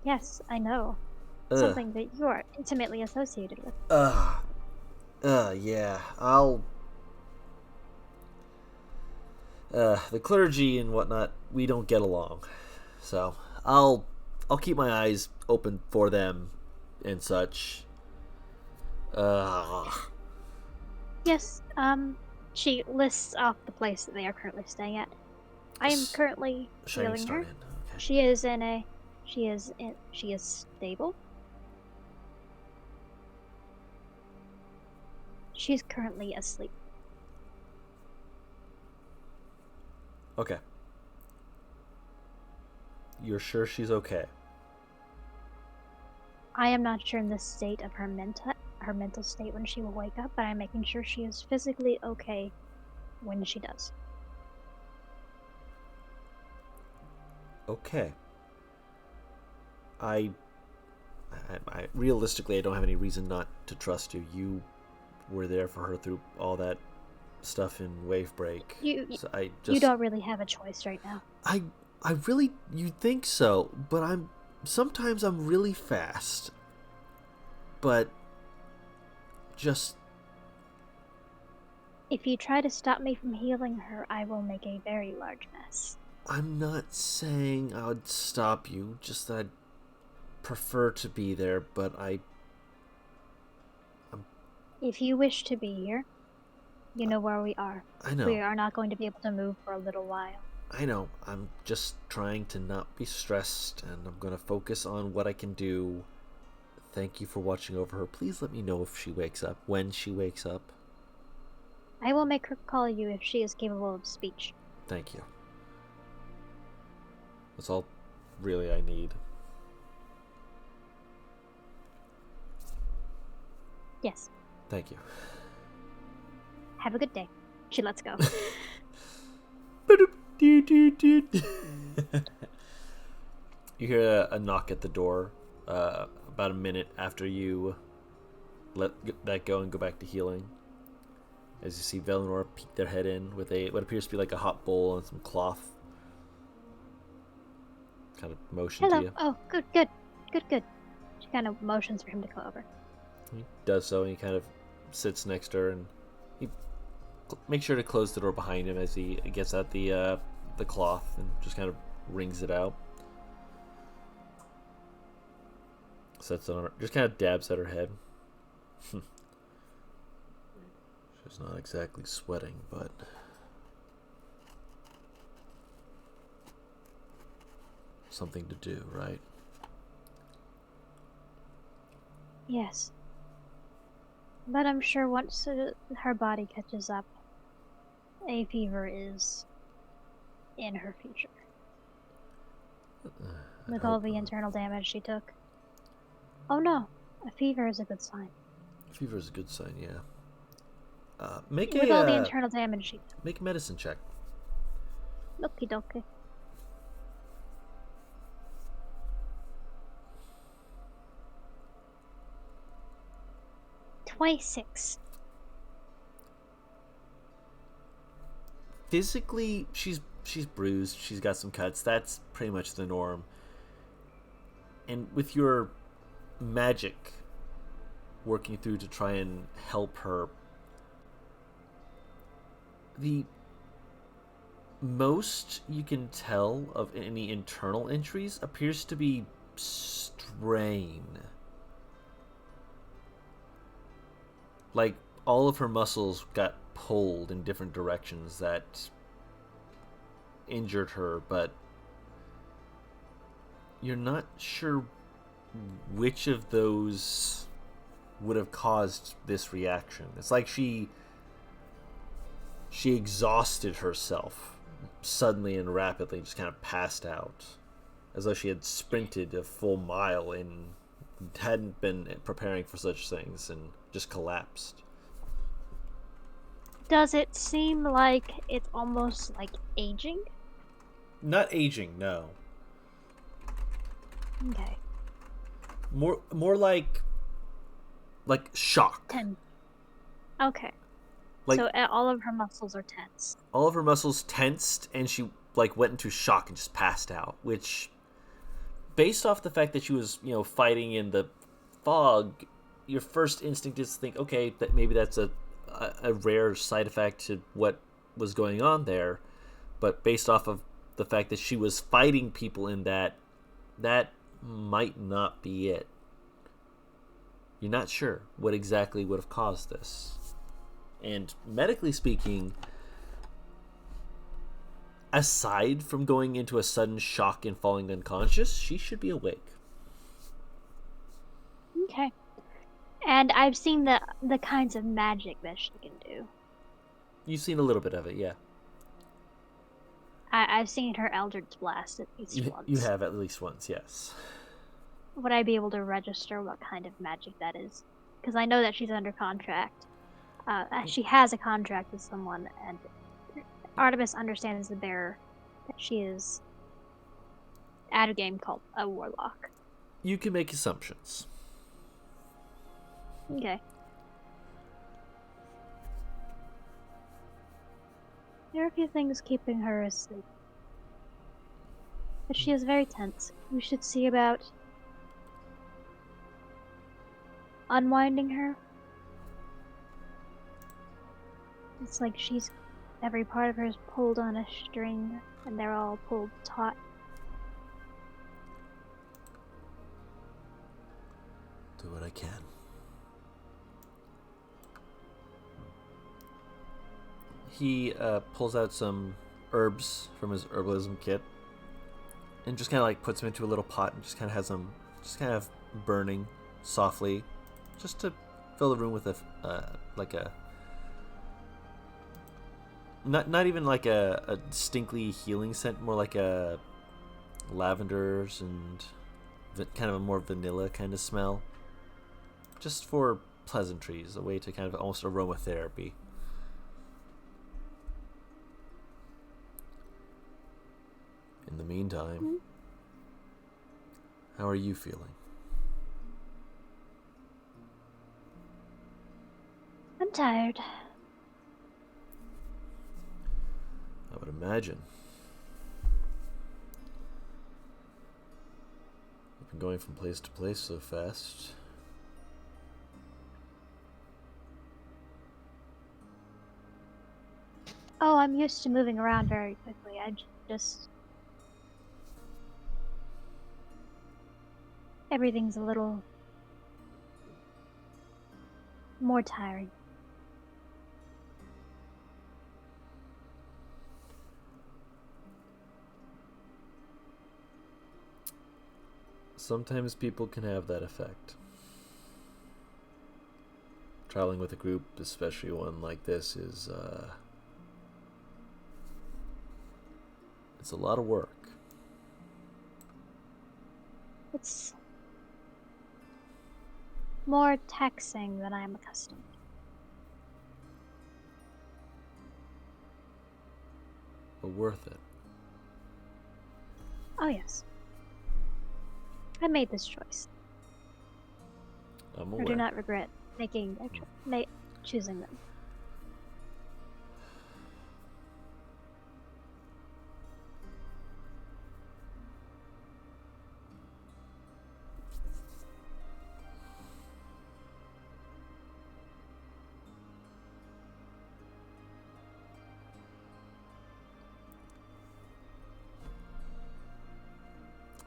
Yes, I know. Ugh. Something that you are intimately associated with. Yeah. The clergy and whatnot, we don't get along. So, I'll keep my eyes open for them and such. Yes, she lists off the place that they are currently staying at. I am currently Shining healing Star her. Inn. Okay. She is stable. She's currently asleep. Okay. You're sure she's okay? I am not sure in the state of her mental state when she will wake up, but I'm making sure she is physically okay when she does. Okay. I realistically, I don't have any reason not to trust you. You were there for her through all that stuff in Wavebreak. You you don't really have a choice right now. I really, you think so, but sometimes I'm really fast. But just... If you try to stop me from healing her, I will make a very large mess. I'm not saying I would stop you, just that I'd prefer to be there, but If you wish to be here, you know where we are. I know. We are not going to be able to move for a little while. I know. I'm just trying to not be stressed, and I'm going to focus on what I can do. Thank you for watching over her. Please let me know if she wakes up, when she wakes up. I will make her call you if she is capable of speech. Thank you. That's all really I need. Yes. Thank you. Have a good day. She lets go. You hear a knock at the door about a minute after you let that go and go back to healing. As you see Velinor peek their head in with what appears to be like a hot bowl and some cloth. Kind of motion Hello. to you. Oh, good. She kind of motions for him to go over. He does so, and he kind of sits next to her, and he makes sure to close the door behind him as he gets out the cloth and just kind of wrings it out. Sets it on her, just kind of dabs at her head. She's not exactly sweating, but something to do, right? Yes. But I'm sure once her body catches up, a fever is in her future. With all the internal damage she took. Oh no, a fever is a good sign. Fever is a good sign, yeah. With all the internal damage she took. Make a medicine check. Okie dokie. 26. Physically, she's bruised. She's got some cuts. That's pretty much the norm. And with your magic, working through to try and help her. The most you can tell of any internal entries appears to be strain. Like, all of her muscles got pulled in different directions that injured her, but you're not sure which of those would have caused this reaction. It's like she exhausted herself suddenly and rapidly, just kind of passed out, as though she had sprinted a full mile and hadn't been preparing for such things and just collapsed. Does it seem like it's almost like aging? Not aging, no. Okay. More like shock. Okay. Like, so all of her muscles are tense. all of her muscles tensed, and she like went into shock and just passed out. Which, based off the fact that she was fighting in the fog, your first instinct is to think, okay, that maybe that's a rare side effect to what was going on there. But based off of the fact that she was fighting people in that might not be it. You're not sure what exactly would have caused this. And medically speaking, aside from going into a sudden shock and falling unconscious, she should be awake. Okay. And I've seen the kinds of magic that she can do. You've seen a little bit of it, yeah. I've seen her Eldritch Blast at least once. You have at least once, yes. Would I be able to register what kind of magic that is? Because I know that she's under contract. She has a contract with someone, and Artemis understands the bearer that she is at a game called a warlock. You can make assumptions. Okay. There are a few things keeping her asleep. But she is very tense. We should see about unwinding her. It's like every part of her is pulled on a string, and they're all pulled taut. Do what I can. He pulls out some herbs from his herbalism kit and just kind of like puts them into a little pot and just kind of has them just kind of burning softly, just to fill the room with a not even like a distinctly healing scent, more like a lavenders and kind of a more vanilla kind of smell, just for pleasantries, a way to kind of almost aromatherapy. In the meantime, how are you feeling? I'm tired. I would imagine. You've been going from place to place so fast. Oh, I'm used to moving around very quickly. I just... Everything's a little more tiring. Sometimes people can have that effect. Traveling with a group, especially one like this, is it's a lot of work. It's more taxing than I am accustomed. But worth it. Oh yes. I made this choice. I'm I aware. do not regret choosing them.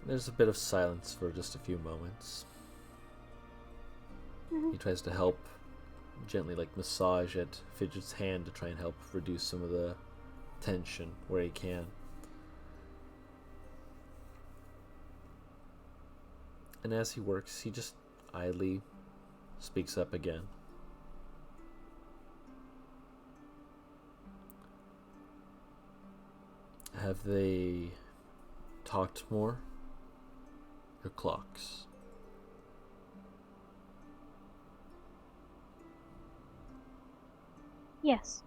There's a bit of silence for just a few moments. He tries to help, gently massage at Fidget's hand to try and help reduce some of the tension where he can. And as he works, he just idly speaks up again. Have they talked more? Your clocks. Yes.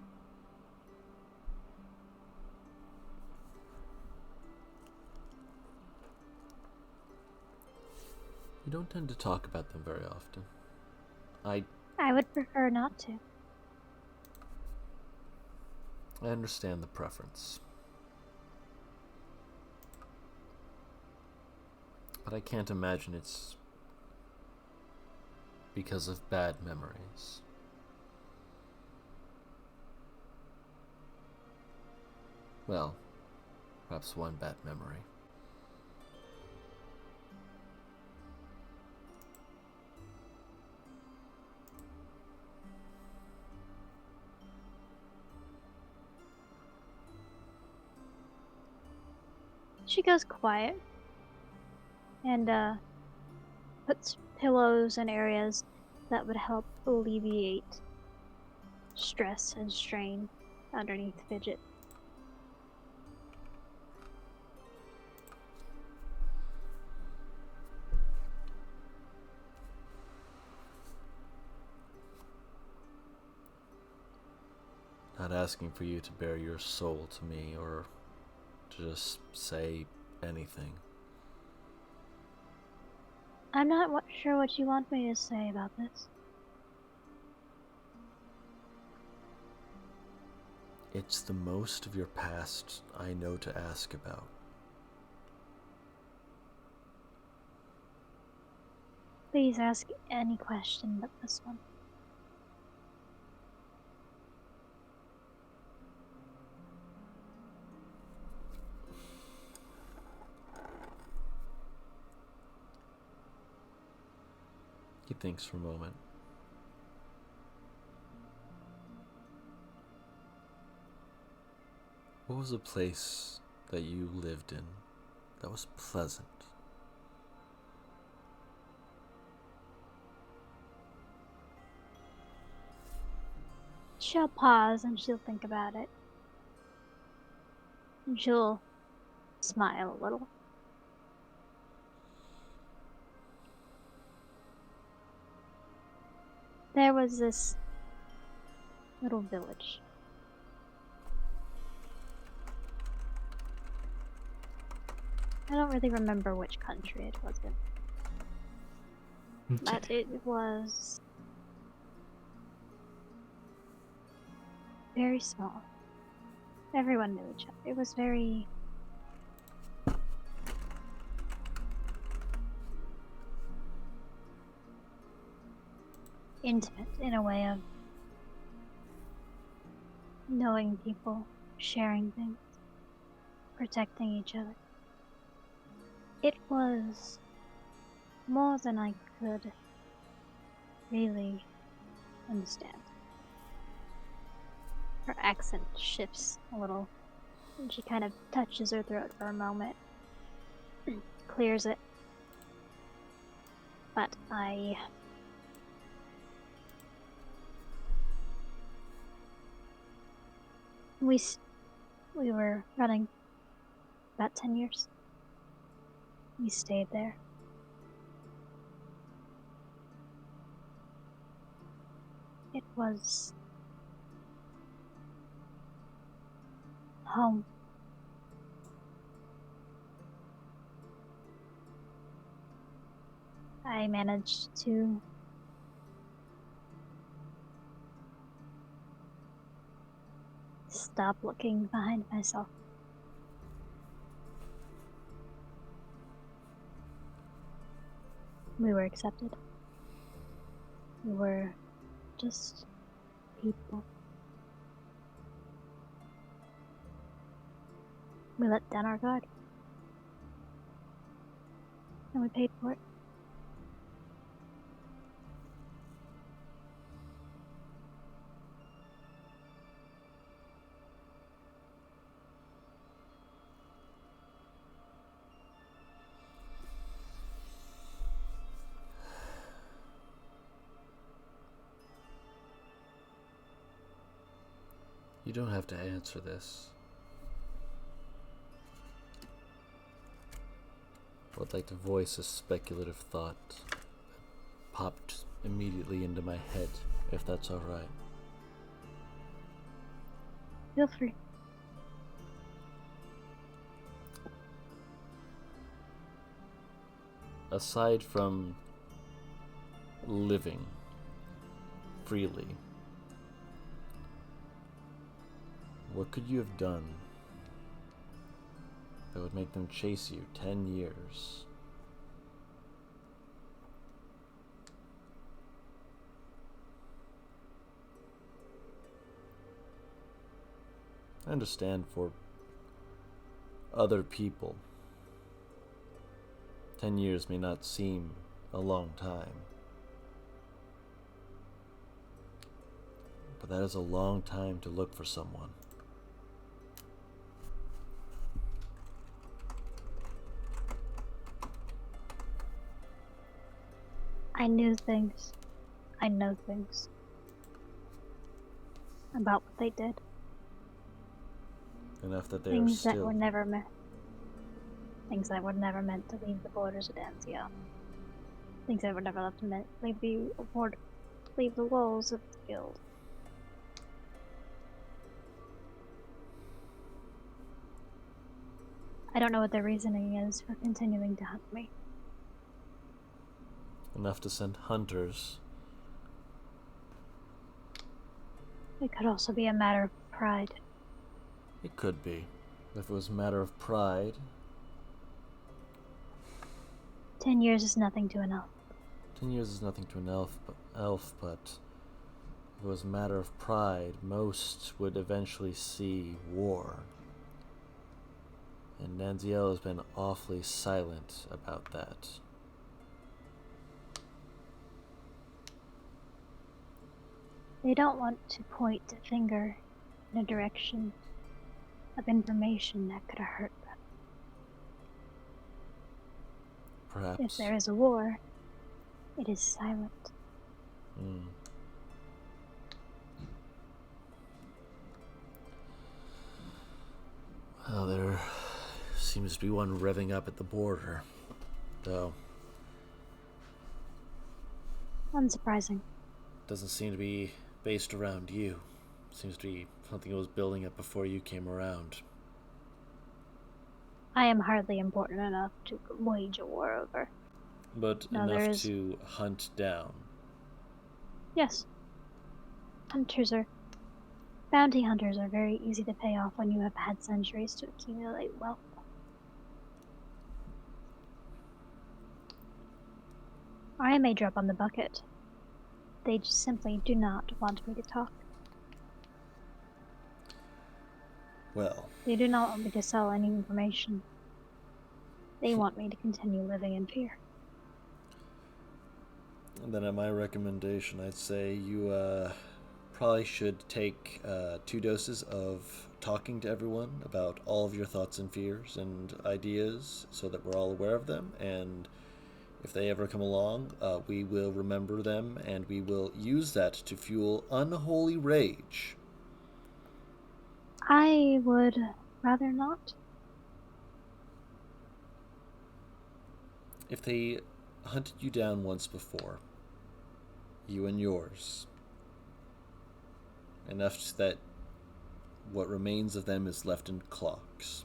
You don't tend to talk about them very often. I would prefer not to. I understand the preference. But I can't imagine it's because of bad memories. Well, perhaps one bad memory. She goes quiet and puts pillows in areas that would help alleviate stress and strain underneath Fidget. Not asking for you to bare your soul to me or to just say anything. I'm not sure what you want me to say about this. It's the most of your past I know to ask about. Please ask any question but this one. He thinks for a moment. What was a place that you lived in that was pleasant? She'll pause and she'll think about it. And she'll smile a little. There was this little village. I don't really remember which country it was in. But it was very small. Everyone knew each other. It was very intimate in a way of knowing people, sharing things, protecting each other. It was more than I could really understand. Her accent shifts a little, and she kind of touches her throat for a moment, clears it. But we were running about 10 years. We stayed there. It was home. I managed to stop looking behind myself. We were accepted. We were just people. We let down our guard. And we paid for it. You don't have to answer this. I would like to voice a speculative thought that popped immediately into my head, if that's alright. Feel free. Aside from living freely, what could you have done that would make them chase you 10 years? I understand for other people, 10 years may not seem a long time, but that is a long time to look for someone. I knew things. I know things. About what they did. Enough that they are Things that still... were never meant. Things that were never meant to leave the borders of Danzio. Things that were never left to leave the walls of the guild. I don't know what their reasoning is for continuing to hunt me. Enough to send hunters. It could also be a matter of pride. It could be. If it was a matter of pride... 10 years is nothing to an elf. 10 years is nothing to an elf, but if it was a matter of pride, most would eventually see war. And Nanziel has been awfully silent about that. They don't want to point a finger in a direction of information that could hurt them. Perhaps. If there is a war, it is silent. Well, there seems to be one revving up at the border, though. Unsurprising. Doesn't seem to be based around you. Seems to be something that was building up before you came around. I am hardly important enough to wage a war over. But No, enough to hunt down. Yes. Bounty hunters are very easy to pay off when you have had centuries to accumulate wealth. I may drop on the bucket. They just simply do not want me to talk. Well, They do not want me to sell any information. They want me to continue living in fear. and then at my recommendation, I'd say you probably should take 2 doses of talking to everyone about all of your thoughts and fears and ideas so that we're all aware of them, and if they ever come along, we will remember them and we will use that to fuel unholy rage. I would rather not. If they hunted you down once before, you and yours, enough that what remains of them is left in clocks,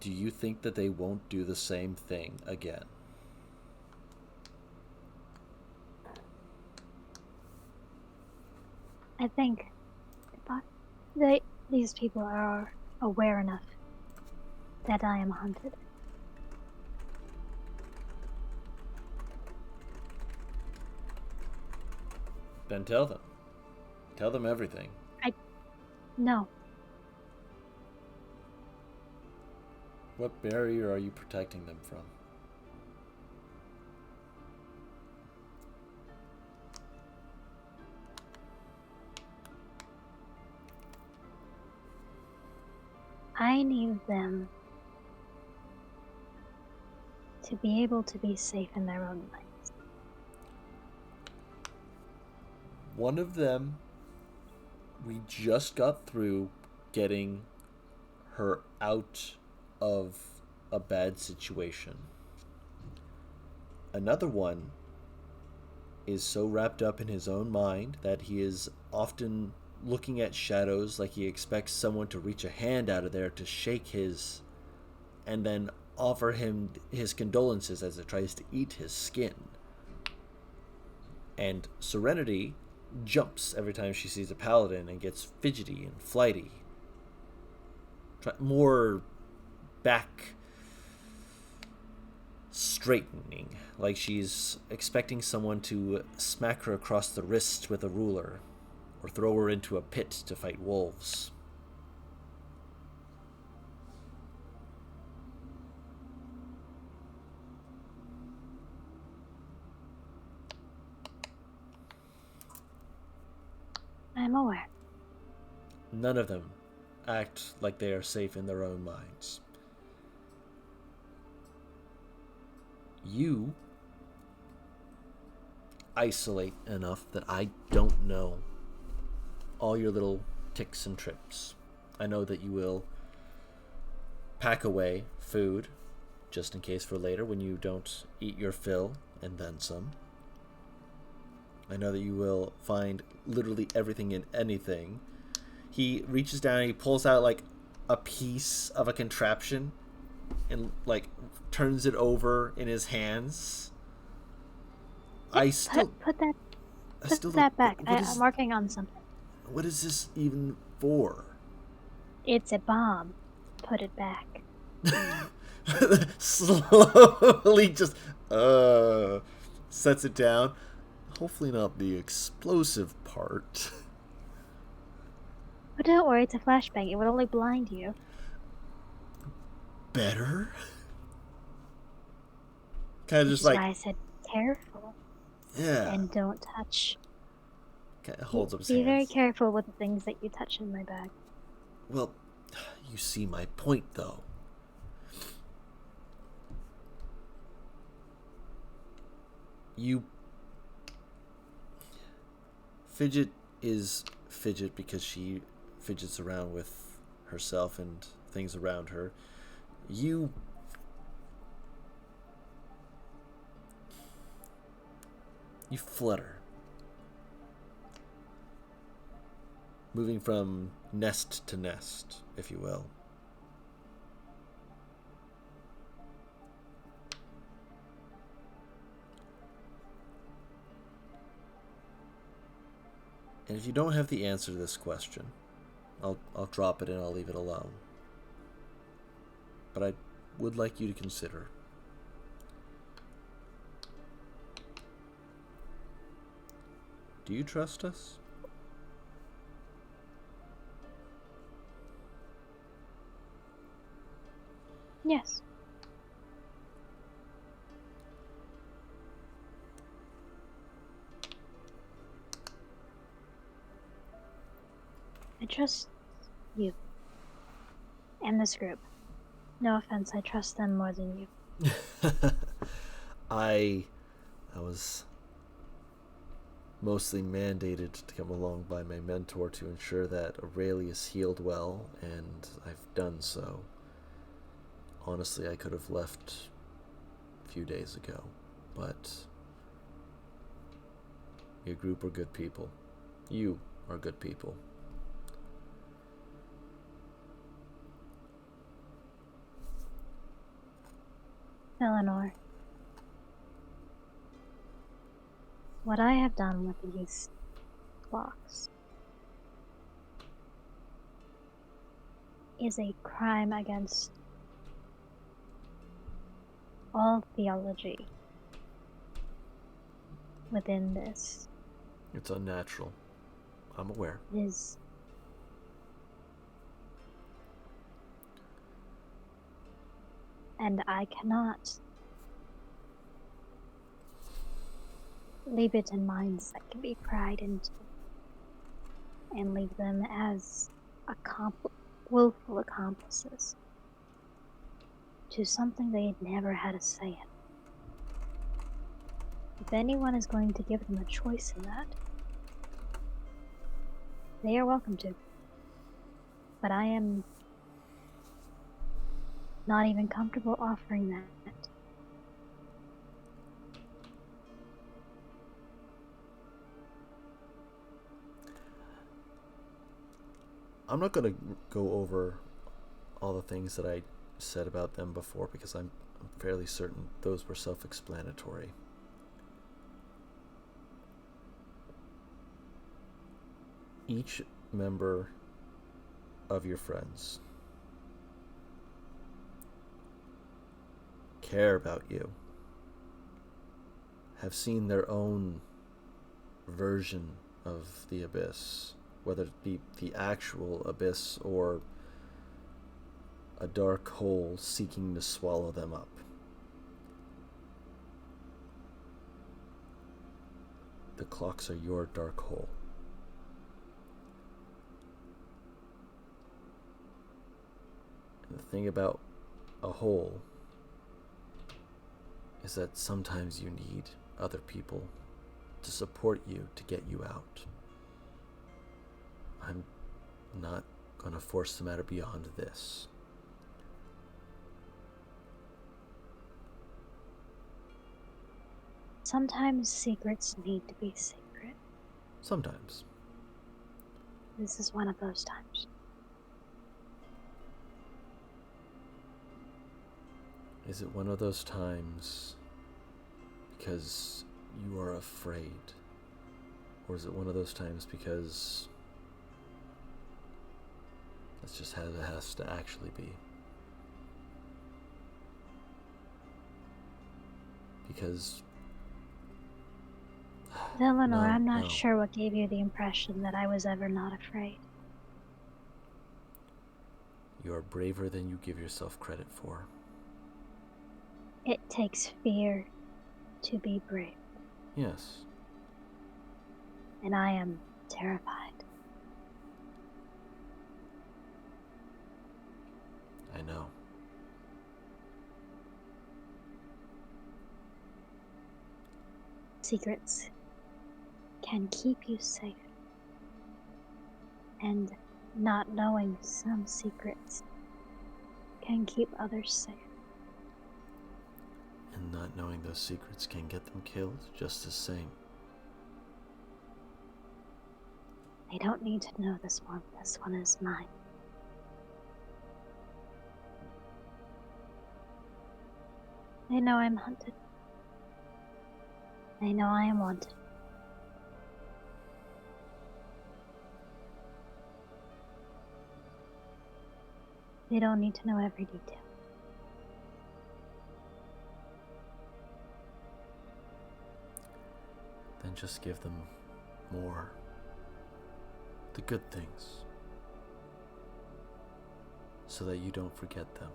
do you think that they won't do the same thing again? I think these people are aware enough that I am hunted. Then tell them. Tell them everything. No. What barrier are you protecting them from? I need them to be able to be safe in their own minds. One of them, we just got through getting her out of a bad situation. Another one is so wrapped up in his own mind that he is often looking at shadows like he expects someone to reach a hand out of there to shake his and then offer him his condolences as it tries to eat his skin. And Serenity jumps every time she sees a paladin and gets fidgety and flighty. More back straightening, like she's expecting someone to smack her across the wrist with a ruler or throw her into a pit to fight wolves. I'm aware. None of them act like they are safe in their own minds. You isolate enough that I don't know all your little ticks and trips. I know that you will pack away food just in case for later when you don't eat your fill and then some. I know that you will find literally everything and anything. He reaches down and he pulls out like a piece of a contraption and like turns it over in his hands. I still Put that back. I'm working on something. What is this even for? It's a bomb. Put it back. Slowly just sets it down. Hopefully not the explosive part. But don't worry, it's a flashbang. It would only blind you. Better? Kind of Which just is like... why I said careful. Yeah. And don't touch. Kind of holds up his Be hands. very careful with the things that you touch in my bag. Well, you see my point, though. Fidget is Fidget because she fidgets around with herself and things around her. You flutter. Moving from nest to nest, if you will. And if you don't have the answer to this question, I'll drop it and I'll leave it alone. But I would like you to consider. Do you trust us? Yes. I trust you. And this group. No offense, I trust them more than you. I was mostly mandated to come along by my mentor to ensure that Aurelius healed well, and I've done so. Honestly, I could have left a few days ago, but your group are good people. You are good people. Eleanor, what I have done with these clocks is a crime against all theology within this. It's unnatural. I'm aware. It is And I cannot leave it in minds that can be pried into and leave them as willful accomplices to something they had never had a say in. If anyone is going to give them a choice in that, they are welcome to. But I am not even comfortable offering that. I'm not going to go over all the things that I said about them before because I'm fairly certain those were self-explanatory. Each member of your friends care about you, have seen their own version of the abyss, whether it be the actual abyss or a dark hole seeking to swallow them up. The clocks are your dark hole. And the thing about a hole is that sometimes you need other people to support you to get you out. I'm not going to force the matter beyond this. Sometimes secrets need to be secret. Sometimes. This is one of those times. Is it one of those times because you are afraid? Or is it one of those times because that's just how it has to actually be? Because Eleanor, I'm not no. sure what gave you the impression that I was ever not afraid. You are braver than you give yourself credit for. It takes fear to be brave, Yes. and I am terrified. I know. Secrets can keep you safe, and not knowing some secrets can keep others safe. And not knowing those secrets can get them killed just the same. They don't need to know this one. This one is mine. They know I'm hunted. They know I am wanted. They don't need to know every detail. Then just give them more. The good things. So that you don't forget them.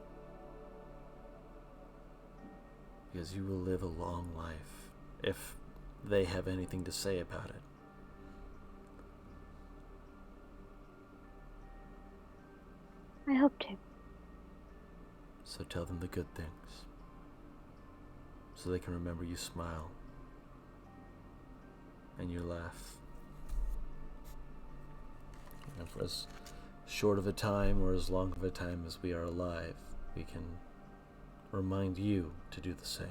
Because you will live a long life if they have anything to say about it. I hope to. So tell them the good things. So they can remember you smile. And you laugh. And for as short of a time or as long of a time as we are alive, we can remind you to do the same.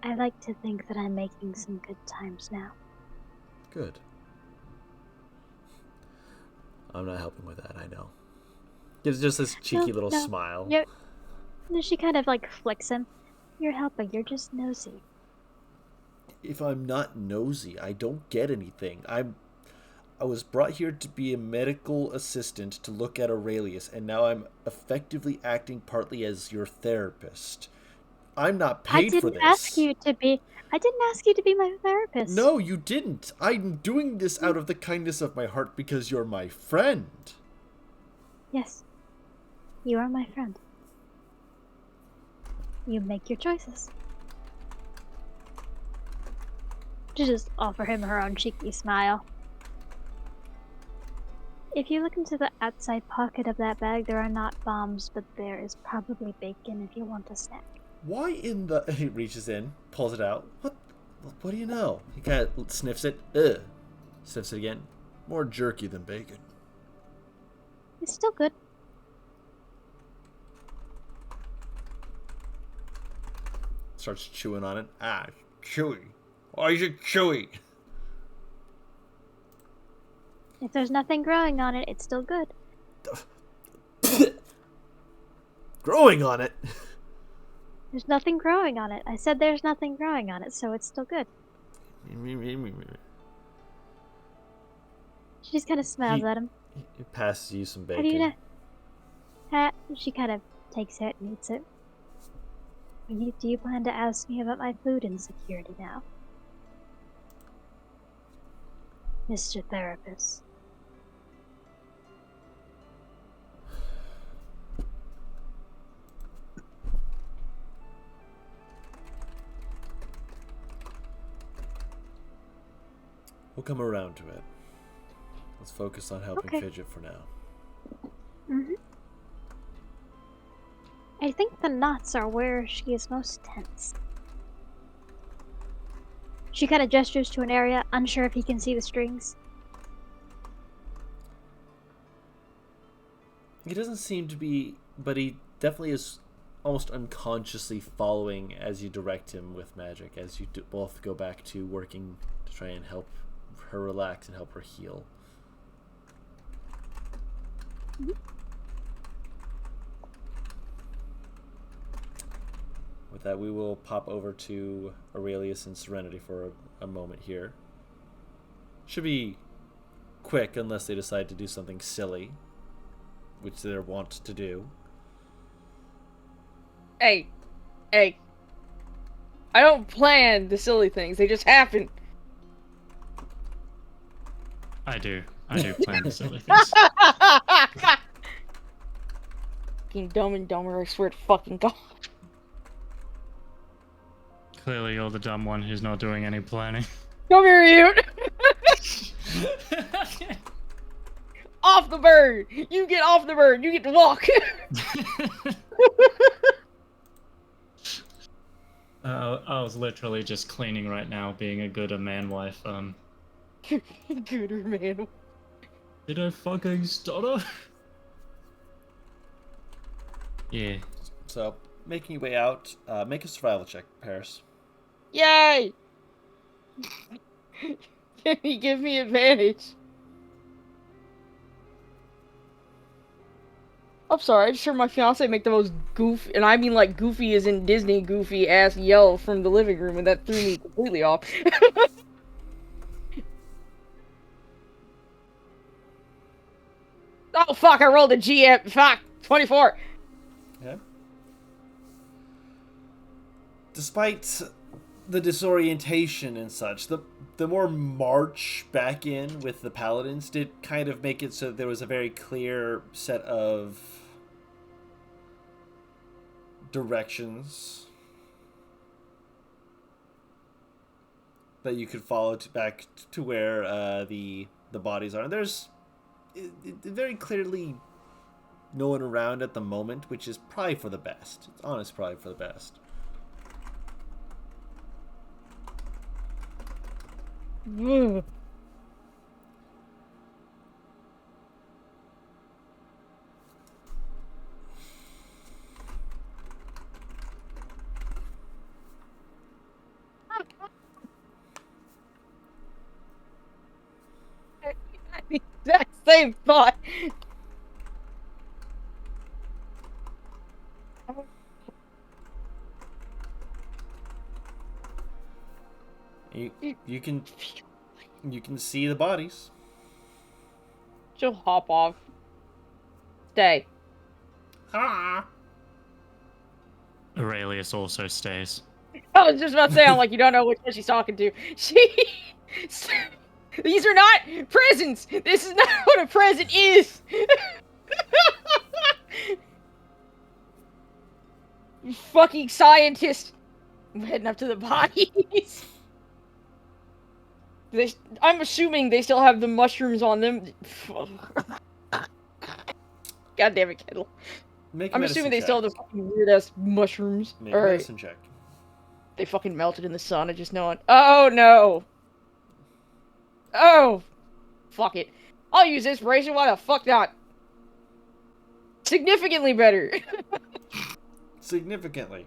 I like to think that I'm making some good times now. Good. I'm not helping with that, I know. Gives just this cheeky little smile. Yep. And she kind of like flicks him. You're helping, you're just nosy. If I'm not nosy, I don't get anything. I was brought here to be a medical assistant to look at Aurelius, and now I'm effectively acting partly as your therapist. I'm not paid for this. I didn't ask you to be my therapist. No, you didn't. I'm doing this out of the kindness of my heart because you're my friend. Yes. You are my friend. You make your choices. To just offer him her own cheeky smile. If you look into the outside pocket of that bag, there are not bombs, but there is probably bacon if you want a snack. Why in the... He reaches in, pulls it out. What do you know? He kind of sniffs it. Ugh. Sniffs it again. More jerky than bacon. It's still good. Starts chewing on it. Ah, chewy. Why is it chewy? If there's nothing growing on it, it's still good. Growing on it? There's nothing growing on it. I said there's nothing growing on it, so it's still good. She just kind of smiles at him. He passes you some How do you bacon. know? She kind of takes it and eats it. Do you plan to ask me about my food insecurity now? Mr. Therapist. We'll come around to it. Let's focus on helping Okay. Fidget for now. Mm-hmm. I think the knots are where she is most tense. She kind of gestures to an area, unsure if he can see the strings. He doesn't seem to be, but he definitely is almost unconsciously following as you direct him with magic, as you both go back to working to try and help her relax and help her heal. Mm-hmm. With that, we will pop over to Aurelius and Serenity for a moment here. Should be quick unless they decide to do something silly, which they're wont to do. Hey. I don't plan the silly things, they just happen. I do plan the silly things. Fucking Dumb and Dumber, I swear to fucking God. Clearly you're the dumb one who's not doing any planning. Come here, you! Off the bird! You get off the bird, you get to walk! I was literally just cleaning right now, being a good man wife. Gooder man. Did I fucking stutter? Yeah. So, making your way out, make a survival check, Paris. Yay! Can he give me advantage? I'm sorry, I just heard my fiance make the most goofy, and I mean like goofy as in Disney goofy ass yell from the living room, and that threw me completely off. Oh fuck, I rolled a GM, fuck, 24! Okay. Despite the disorientation and such, the more march back in with the paladins did kind of make it so there was a very clear set of directions that you could follow back to where the bodies are. And there's very clearly no one around at the moment, which is probably for the best. It's honest, probably for the best. Exact same thought. You can see the bodies. She'll hop off. Stay. Aurelius also stays. I was just about to say, I'm like, you don't know which one she's talking to. These are not presents! This is not what a present is! You fucking scientist! I'm heading up to the bodies. I'm assuming they still have the mushrooms on them. God damn it, Kendall. Make a I'm medicine assuming they check. still have the fucking weird ass mushrooms. Make a Alright. medicine check. They fucking melted in the sun, I just know it. Oh no! Oh! Fuck it. I'll use inspiration, why the fuck not? Significantly better! Significantly.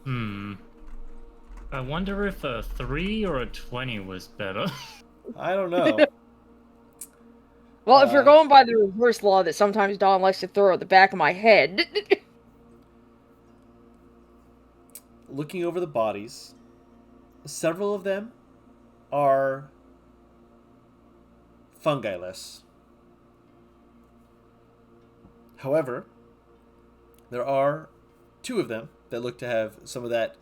I wonder if a 3 or a 20 was better. I don't know. Well, if you're going by the reverse law that sometimes Don likes to throw at the back of my head... Looking over the bodies, several of them are fungi-less. However, there are 2 of them that look to have some of that,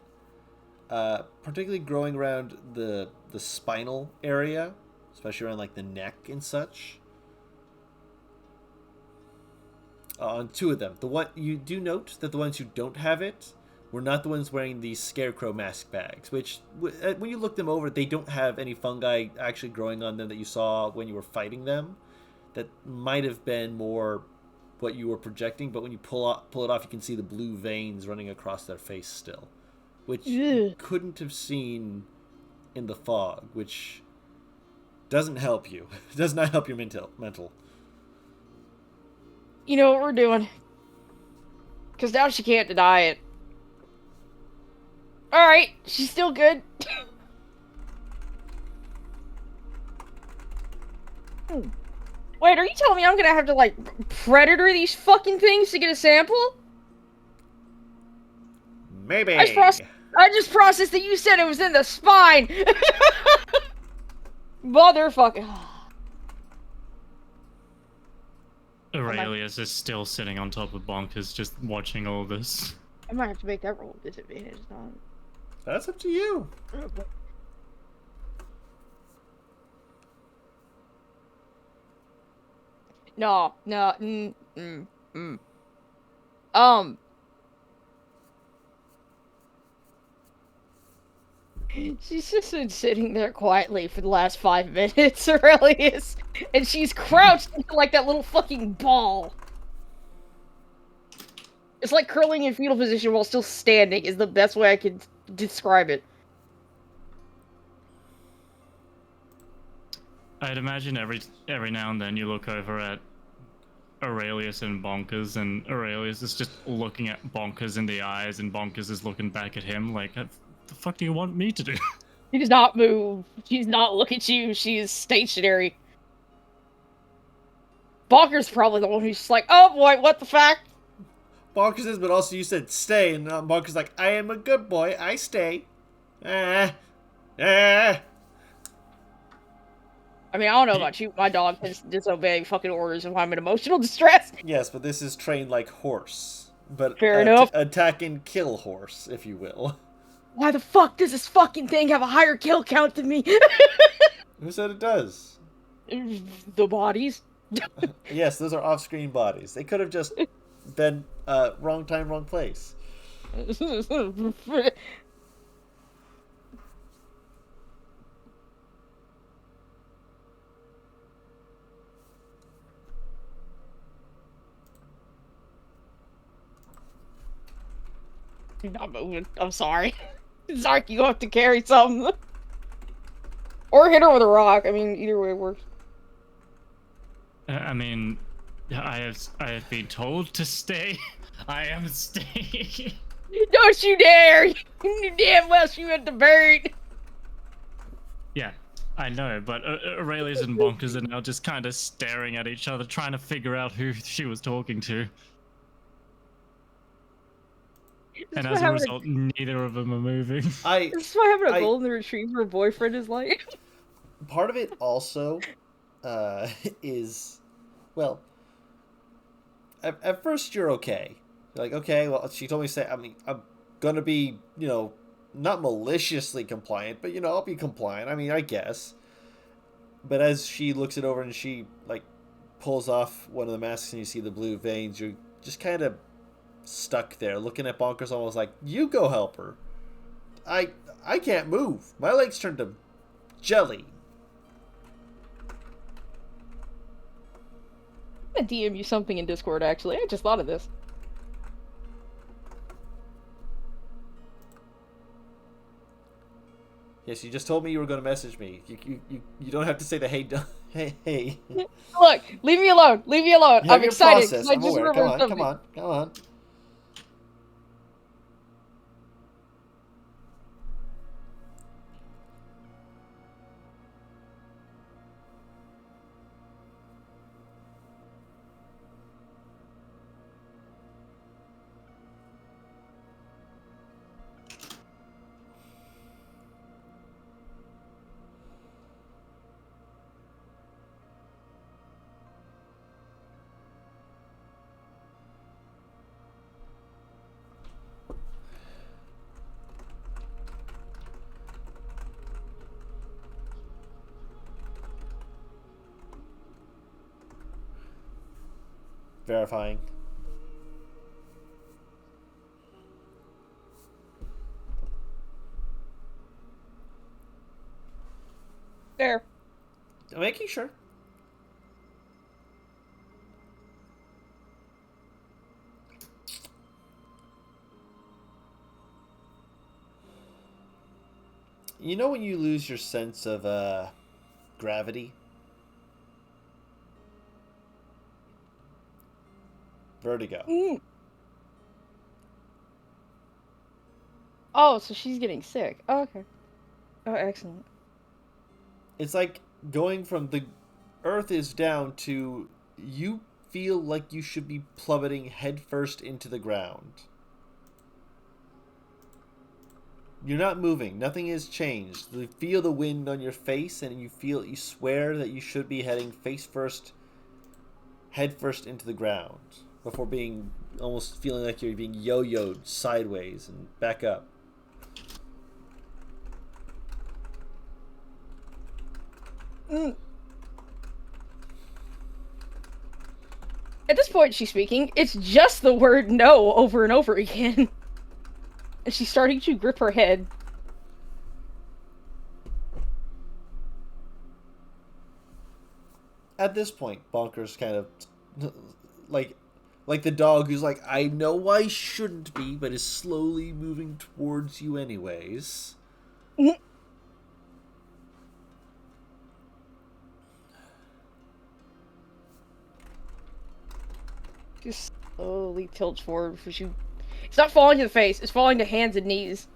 particularly growing around the spinal area, especially around like the neck and such. On 2 of them, the one you do note that the ones who don't have it were not the ones wearing these scarecrow mask bags, which when you look them over, they don't have any fungi actually growing on them that you saw when you were fighting them. That might have been more what you were projecting, but when you pull it off, you can see the blue veins running across their face still, which you couldn't have seen in the fog, which doesn't help you. It does not help your mental. You know what we're doing. Because now she can't deny it. Alright, she's still good. Wait, are you telling me I'm gonna have to, like, predator these fucking things to get a sample? Maybe. I just processed that you said it was in the spine! Motherfucker. Aurelius is still sitting on top of Bonkers, just watching all this. I might have to make that roll disadvantage, Don. That's up to you. No. She's just been sitting there quietly for the last 5 minutes, Aurelius, and she's crouched into, like, that little fucking ball. It's like curling in fetal position while still standing is the best way I can describe it. I'd imagine every now and then you look over at Aurelius and Bonkers, and Aurelius is just looking at Bonkers in the eyes, and Bonkers is looking back at him like, what the fuck do you want me to do? She does not move. She's not look at you. She is stationary. Bonker's probably the one who's just like, oh boy, what the fuck? Bonkers is, but also you said stay, and Bonkers like, I am a good boy, I stay. I mean, I don't know about you. My dog tends to disobey fucking orders if I'm in emotional distress. Yes, but this is trained like horse. But Fair enough. Attack and kill horse, if you will. Why the fuck does this fucking thing have a higher kill count than me? Who said it does? The bodies. Yes, those are off-screen bodies. They could have just been wrong time, wrong place. You're not moving. I'm sorry. Zark, you have to carry something. Or hit her with a rock. I mean, either way works. I mean, I have been told to stay. I am staying. Don't you dare! You knew damn well she went to bird. Yeah, I know, but Aurelius and Bonkers are now just kind of staring at each other, trying to figure out who she was talking to. And as a result, neither of them are moving. This is why having a golden retriever boyfriend is like. Part of it also is, well, at first you're okay. You're like, okay, well, she told me to say, I mean, I'm gonna be, not maliciously compliant, but, I'll be compliant. I mean, I guess. But as she looks it over and she, like, pulls off one of the masks and you see the blue veins, you're just kind of stuck there, looking at Bonkers almost like, you go help her. I can't move. My legs turned to jelly. I'm gonna DM you something in Discord, actually. I just thought of this. Yes, you just told me you were going to message me. You don't have to say the hey. Look, leave me alone. Leave me alone. You have I'm your excited. process. I I'm just aware. remembered Come something. on. Verifying. There. I'm making sure. You know when you lose your sense of gravity? Vertigo. Mm. Oh, so she's getting sick. Oh, okay. Oh, excellent. It's like going from the earth is down to you feel like you should be plummeting headfirst into the ground. You're not moving. Nothing has changed. You feel the wind on your face, and you swear that you should be heading head first into the ground before being almost feeling like you're being yo-yoed sideways and back up. Mm. At this point, she's speaking. It's just the word no over and over again. And she's starting to grip her head. At this point, Bonkers kind of like the dog who's like, I know I shouldn't be, but is slowly moving towards you anyways. Just slowly tilts forward before she... It's not falling to the face, it's falling to hands and knees.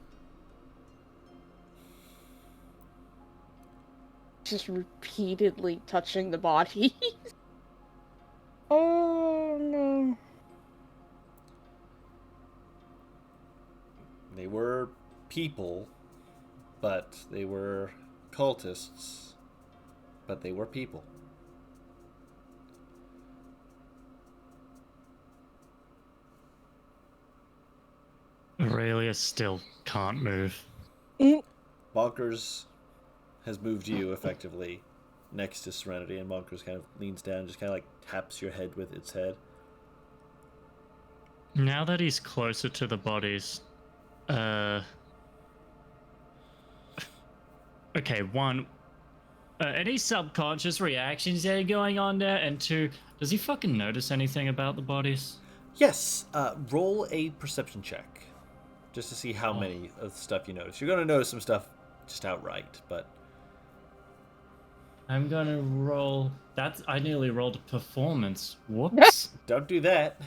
Just repeatedly touching the body. Oh no. They were people, but they were cultists, but they were people. Aurelia still can't move. Bonkers has moved you effectively next to Serenity, and Bonkers kind of leans down, just kind of like taps your head with its head. Now that he's closer to the bodies, okay, one, any subconscious reactions that are going on there, and two, does he fucking notice anything about the bodies? Yes, roll a perception check, just to see how many of the stuff you notice. You're going to notice some stuff just outright, but... I'm gonna roll... I nearly rolled a performance. Whoops. Don't do that.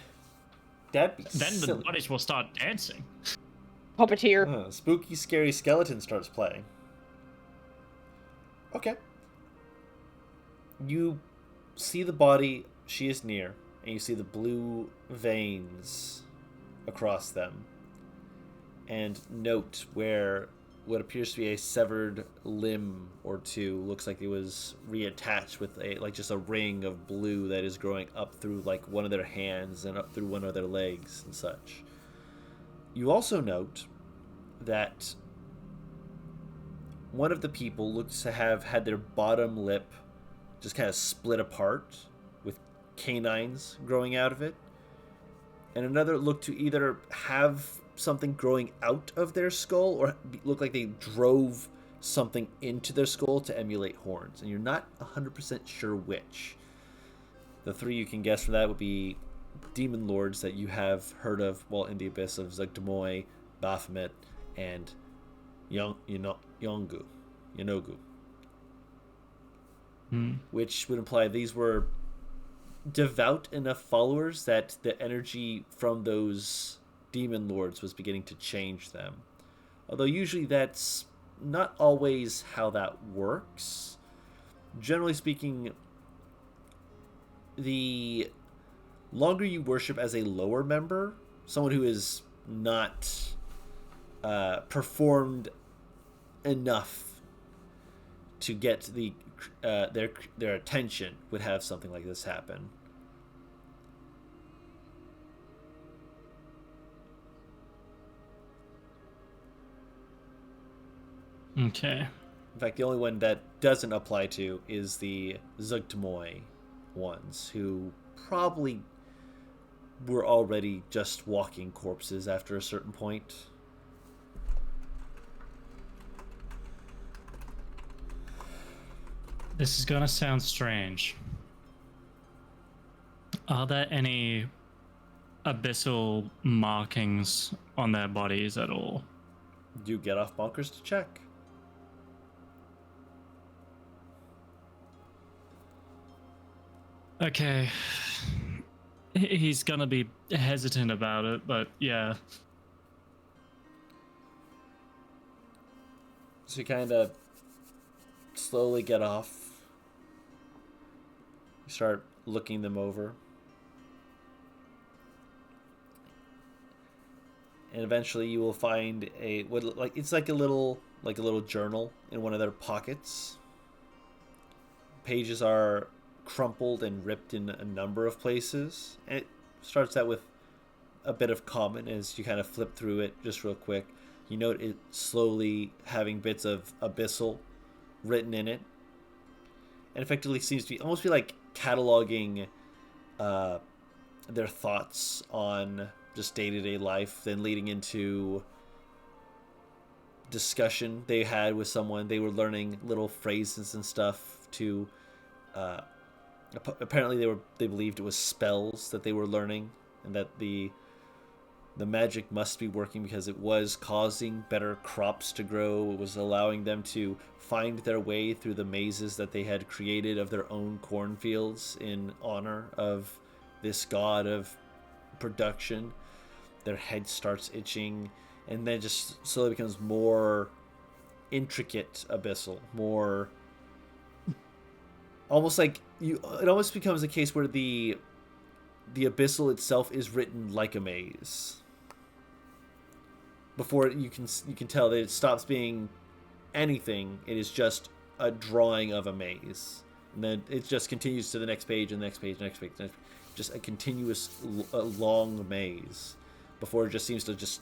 That'd be Then silly. the bodies will start dancing. Puppeteer. Spooky, scary skeleton starts playing. Okay. You see the body, she is near, and you see the blue veins across them. And note where what appears to be a severed limb or two looks like it was reattached with just a ring of blue that is growing up through like one of their hands and up through one of their legs and such. You also note that one of the people looks to have had their bottom lip just kind of split apart with canines growing out of it. and another look to either have something growing out of their skull or look like they drove something into their skull to emulate horns, and you're not 100% sure which. The three you can guess from that would be demon lords that you have heard of while in the abyss of Zugdemoy, Baphomet, and Yongu, which would imply these were devout enough followers that the energy from those demon lords was beginning to change them. Although usually that's not always how that works. Generally speaking, the longer you worship as a lower member, someone who is not performed enough to get their attention, would have something like this happen. Okay. In fact, the only one that doesn't apply to is the Zugdemoy ones, who probably were already just walking corpses after a certain point. This is gonna sound strange. Are there any abyssal markings on their bodies at all? You get off bunkers to check. Okay. He's gonna be hesitant about it, but yeah. So you kind of slowly get off. You start looking them over. And eventually you will find it's like a little journal in one of their pockets. Pages are crumpled and ripped in a number of places. And it starts out with a bit of common as you kind of flip through it just real quick. You note it slowly having bits of abyssal written in it. And effectively seems to almost be like cataloging their thoughts on just day-to-day life, then leading into discussion they had with someone. They were learning little phrases and stuff to apparently they believed it was spells that they were learning, and that the magic must be working because it was causing better crops to grow. It was allowing them to find their way through the mazes that they had created of their own cornfields in honor of this god of production. Their head starts itching, and then just slowly becomes more intricate abyssal, more almost like it almost becomes a case where the abyssal itself is written like a maze. Before you can tell that it stops being anything, it is just a drawing of a maze, and then it just continues to the next page and the next page, next page, next page. Just a continuous long maze before it just seems to just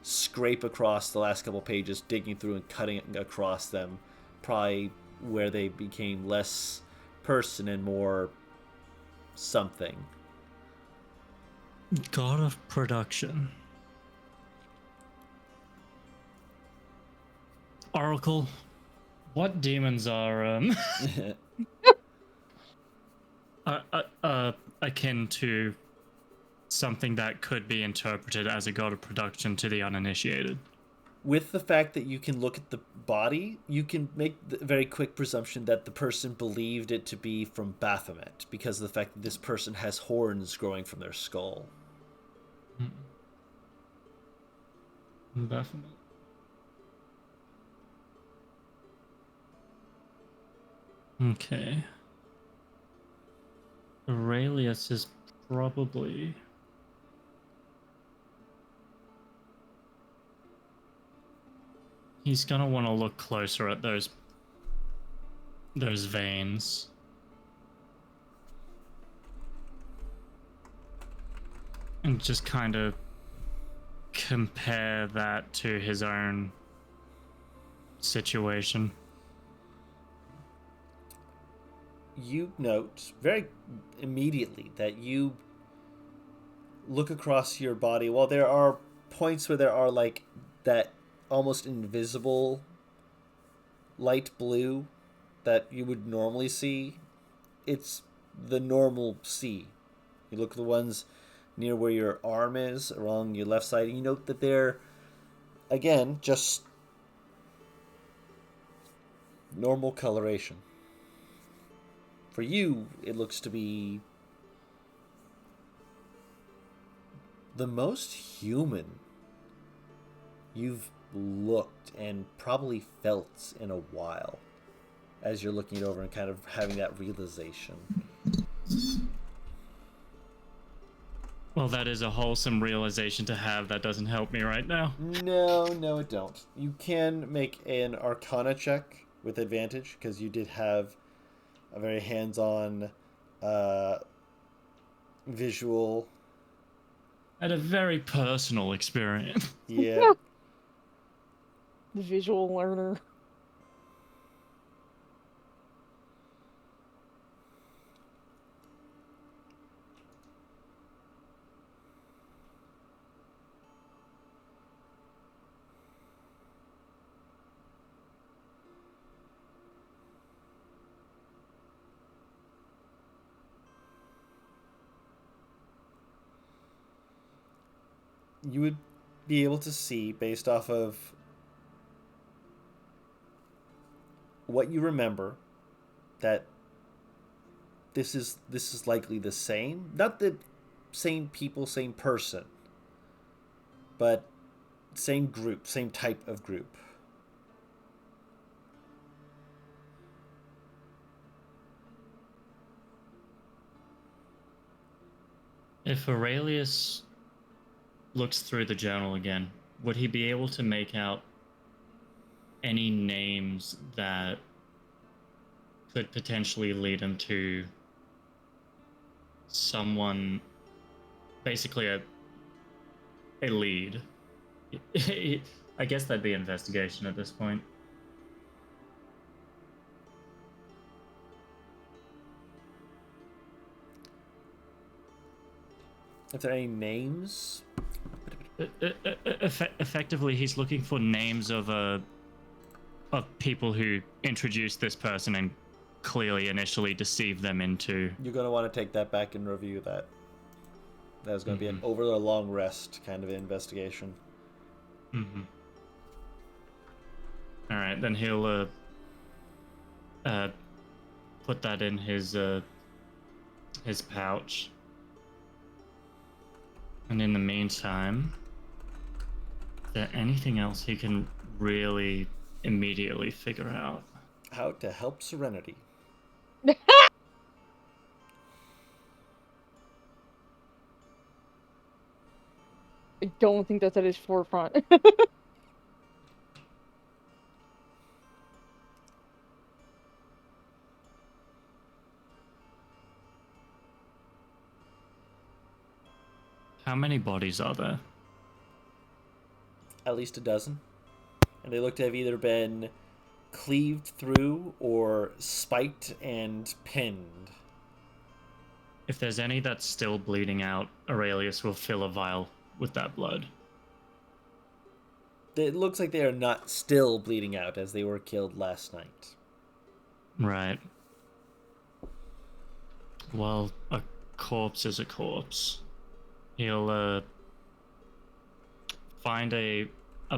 scrape across the last couple pages, digging through and cutting across them, probably where they became less person and more something. God of production. Oracle, what demons are akin to something that could be interpreted as a god of production to the uninitiated? With the fact that you can look at the body, you can make the very quick presumption that the person believed it to be from Baphomet because of the fact that this person has horns growing from their skull. Baphomet. Okay. Aurelius is probably... He's gonna want to look closer at those veins. And just kind of compare that to his own situation. You note very immediately that you look across your body, while there are points where there are like that almost invisible light blue that you would normally see, it's the normal sea. You look at the ones near where your arm is, along your left side, and you note that they're, again, just normal coloration. For you, it looks to be the most human you've looked and probably felt in a while, as you're looking it over and kind of having that realization. Well, that is a wholesome realization to have. That doesn't help me right now. No, it don't. You can make an Arcana check with advantage, because you did have a very hands-on visual. I had a very personal experience. Yeah. Visual learner. You would be able to see, based off of what you remember, that this is likely the same, not the same people, same person, but same group, same type of group. If Aurelius looks through the journal again, would he be able to make out any names that could potentially lead him to someone, basically a lead? I guess that'd be investigation at this point. If there are any names, Effectively, he's looking for names of people who introduced this person and clearly initially deceived them into. you're going to want to take that back and review that. That is going to be an over a long rest kind of investigation. Mm-hmm. All right, then he'll put that in his pouch. And in the meantime, is there anything else he can really immediately figure out? How to help Serenity. I don't think that's at his forefront. How many bodies are there? At least a dozen. And they look to have either been cleaved through or spiked and pinned. If there's any that's still bleeding out, Aurelius will fill a vial with that blood. It looks like they are not still bleeding out, as they were killed last night. Right. Well, a corpse is a corpse. He'll find a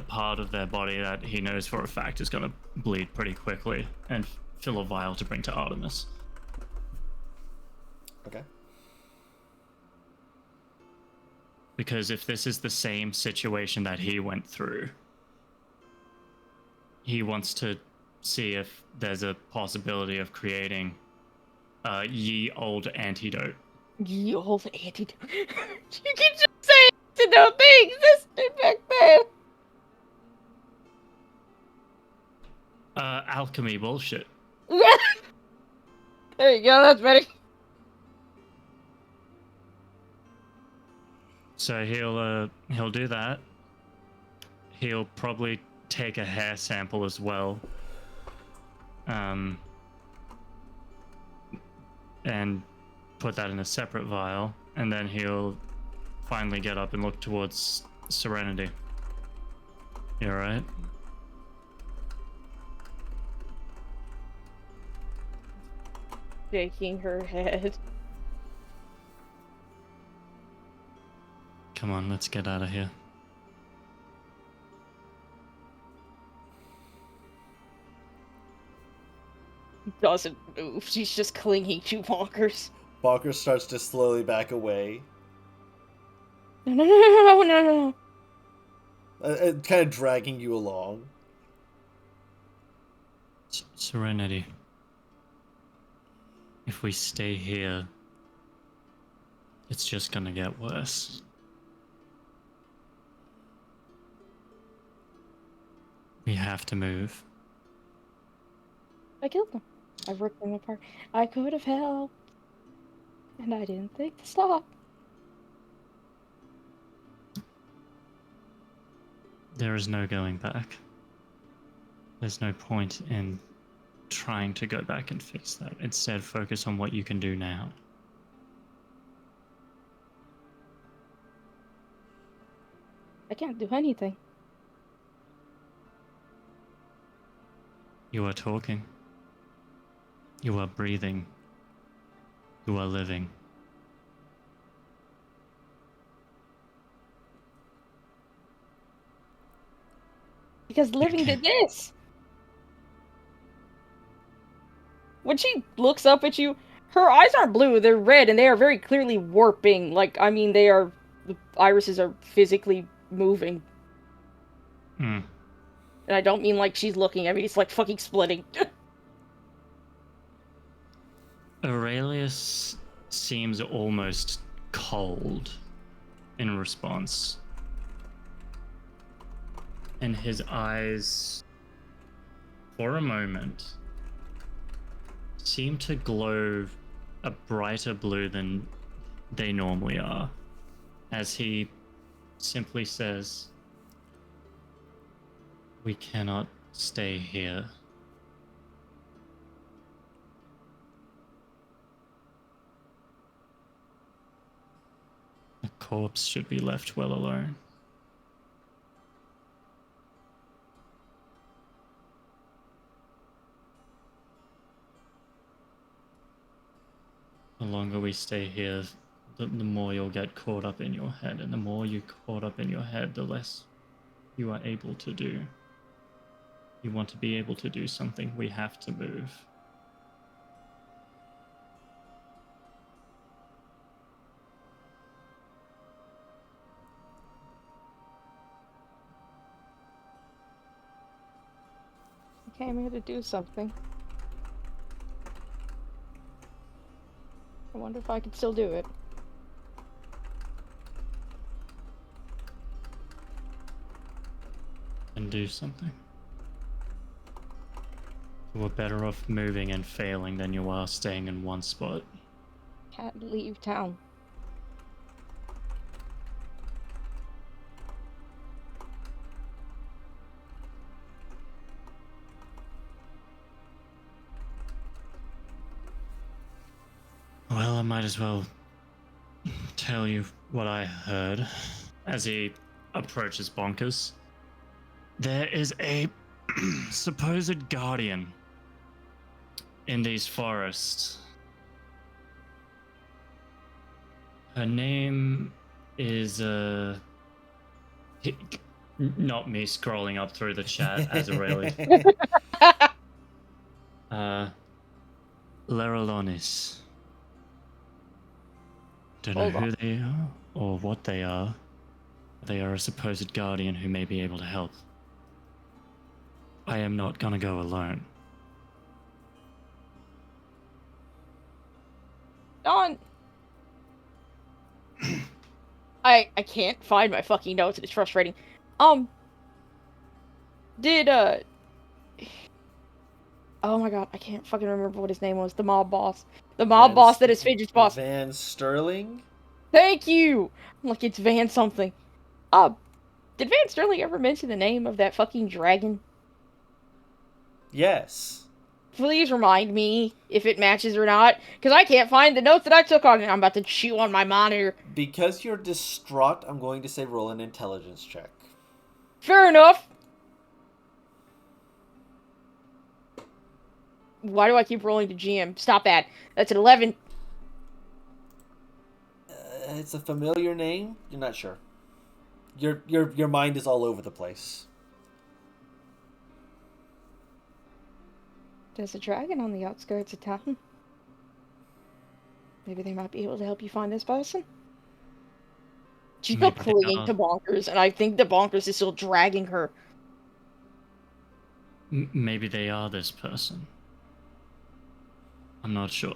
part of their body that he knows for a fact is going to bleed pretty quickly and fill a vial to bring to Artemis. Okay. Because if this is the same situation that he went through, he wants to see if there's a possibility of creating a ye old antidote. Ye old antidote. You can just say antidote. They existed back then. Alchemy bullshit. There you go. That's better. So he'll do that. He'll probably take a hair sample as well. And put that in a separate vial, and then he'll finally get up and look towards Serenity. You alright? Shaking her head. Come on, let's get out of here. Doesn't move. She's just clinging to Bonkers. Bonkers starts to slowly back away. No. Kind of dragging you along. Serenity. If we stay here, it's just gonna get worse. We have to move. I killed them. I ripped them apart. I could have helped. And I didn't think to stop. There is no going back. There's no point in trying to go back and fix that. Instead, focus on what you can do now. I can't do anything. You are talking. You are breathing. You are living. Because living did this. When she looks up at you, her eyes aren't blue, they're red, and they are very clearly warping. Like, I mean, the irises are physically moving. Hmm. And I don't mean like she's looking at me, it's like fucking splitting. Aurelius seems almost cold in response. And his eyes, for a moment, seem to glow a brighter blue than they normally are, as he simply says, "We cannot stay here. A corpse should be left well alone." The longer we stay here, the more you'll get caught up in your head, and the more you caught up in your head, the less you are able to do. You want to be able to do something, we have to move. I came here to do something. I wonder if I could still do it. And do something. We're better off moving and failing than you are staying in one spot. Can't leave town. Well, I might as well tell you what I heard as he approaches Bonkers. There is a supposed guardian in these forests. Her name is not me scrolling up through the chat as Aurelia. Leralonis. Don't know who they are or what they are. They are a supposed guardian who may be able to help. I am not gonna go alone. Don! I can't find my fucking notes, it's frustrating. Did, oh my god, I can't fucking remember what his name was. The mob boss. The mob boss that is Fidget's boss. Van Sterling? Thank you! I'm like, it's Van something. Did Van Sterling ever mention the name of that fucking dragon? Yes. please remind me if it matches or not, because I can't find the notes that I took on it. I'm about to chew on my monitor. Because you're distraught, I'm going to say roll an intelligence check. Fair enough. Why do I keep rolling to GM? Stop that. That's an 11. It's a familiar name. You're not sure. Your mind is all over the place. There's a dragon on the outskirts of town. Maybe they might be able to help you find this person. She's still Maybe they clinging are. to Bonkers, and I think the Bonkers is still dragging her. Maybe they are this person. I'm not sure.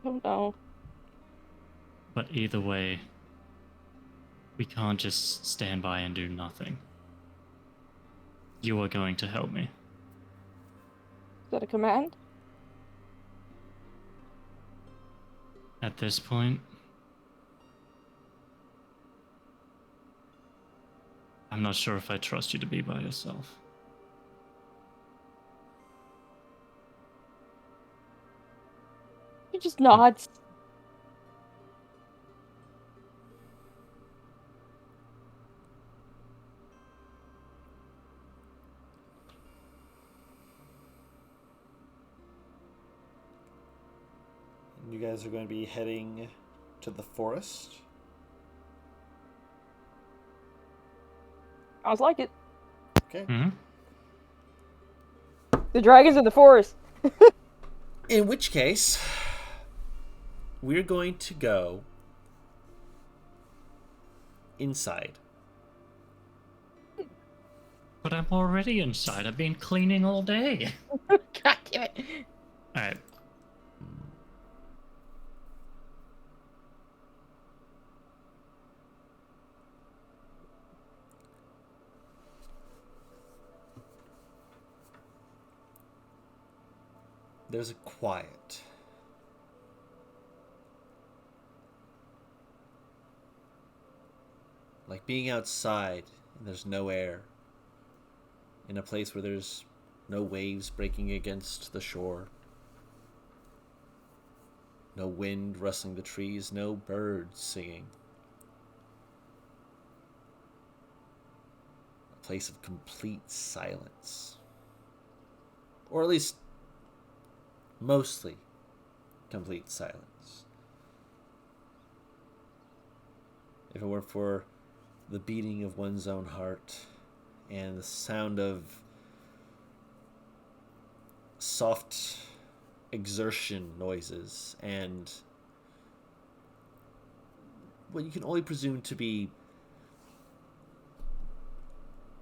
Oh no. But either way, we can't just stand by and do nothing. You are going to help me. Is that a command? At this point, I'm not sure if I trust you to be by yourself. She just nods. You guys are going to be heading to the forest. Sounds like it. Okay. Hmm? The dragon's in the forest. In which case, we're going to go inside. But I'm already inside. I've been cleaning all day. God damn it. Alright. There's a quiet. Like being outside and there's no air. In a place where there's no waves breaking against the shore. No wind rustling the trees, no birds singing. A place of complete silence. Or at least mostly complete silence. If it weren't for the beating of one's own heart and the sound of soft exertion noises and what you can only presume to be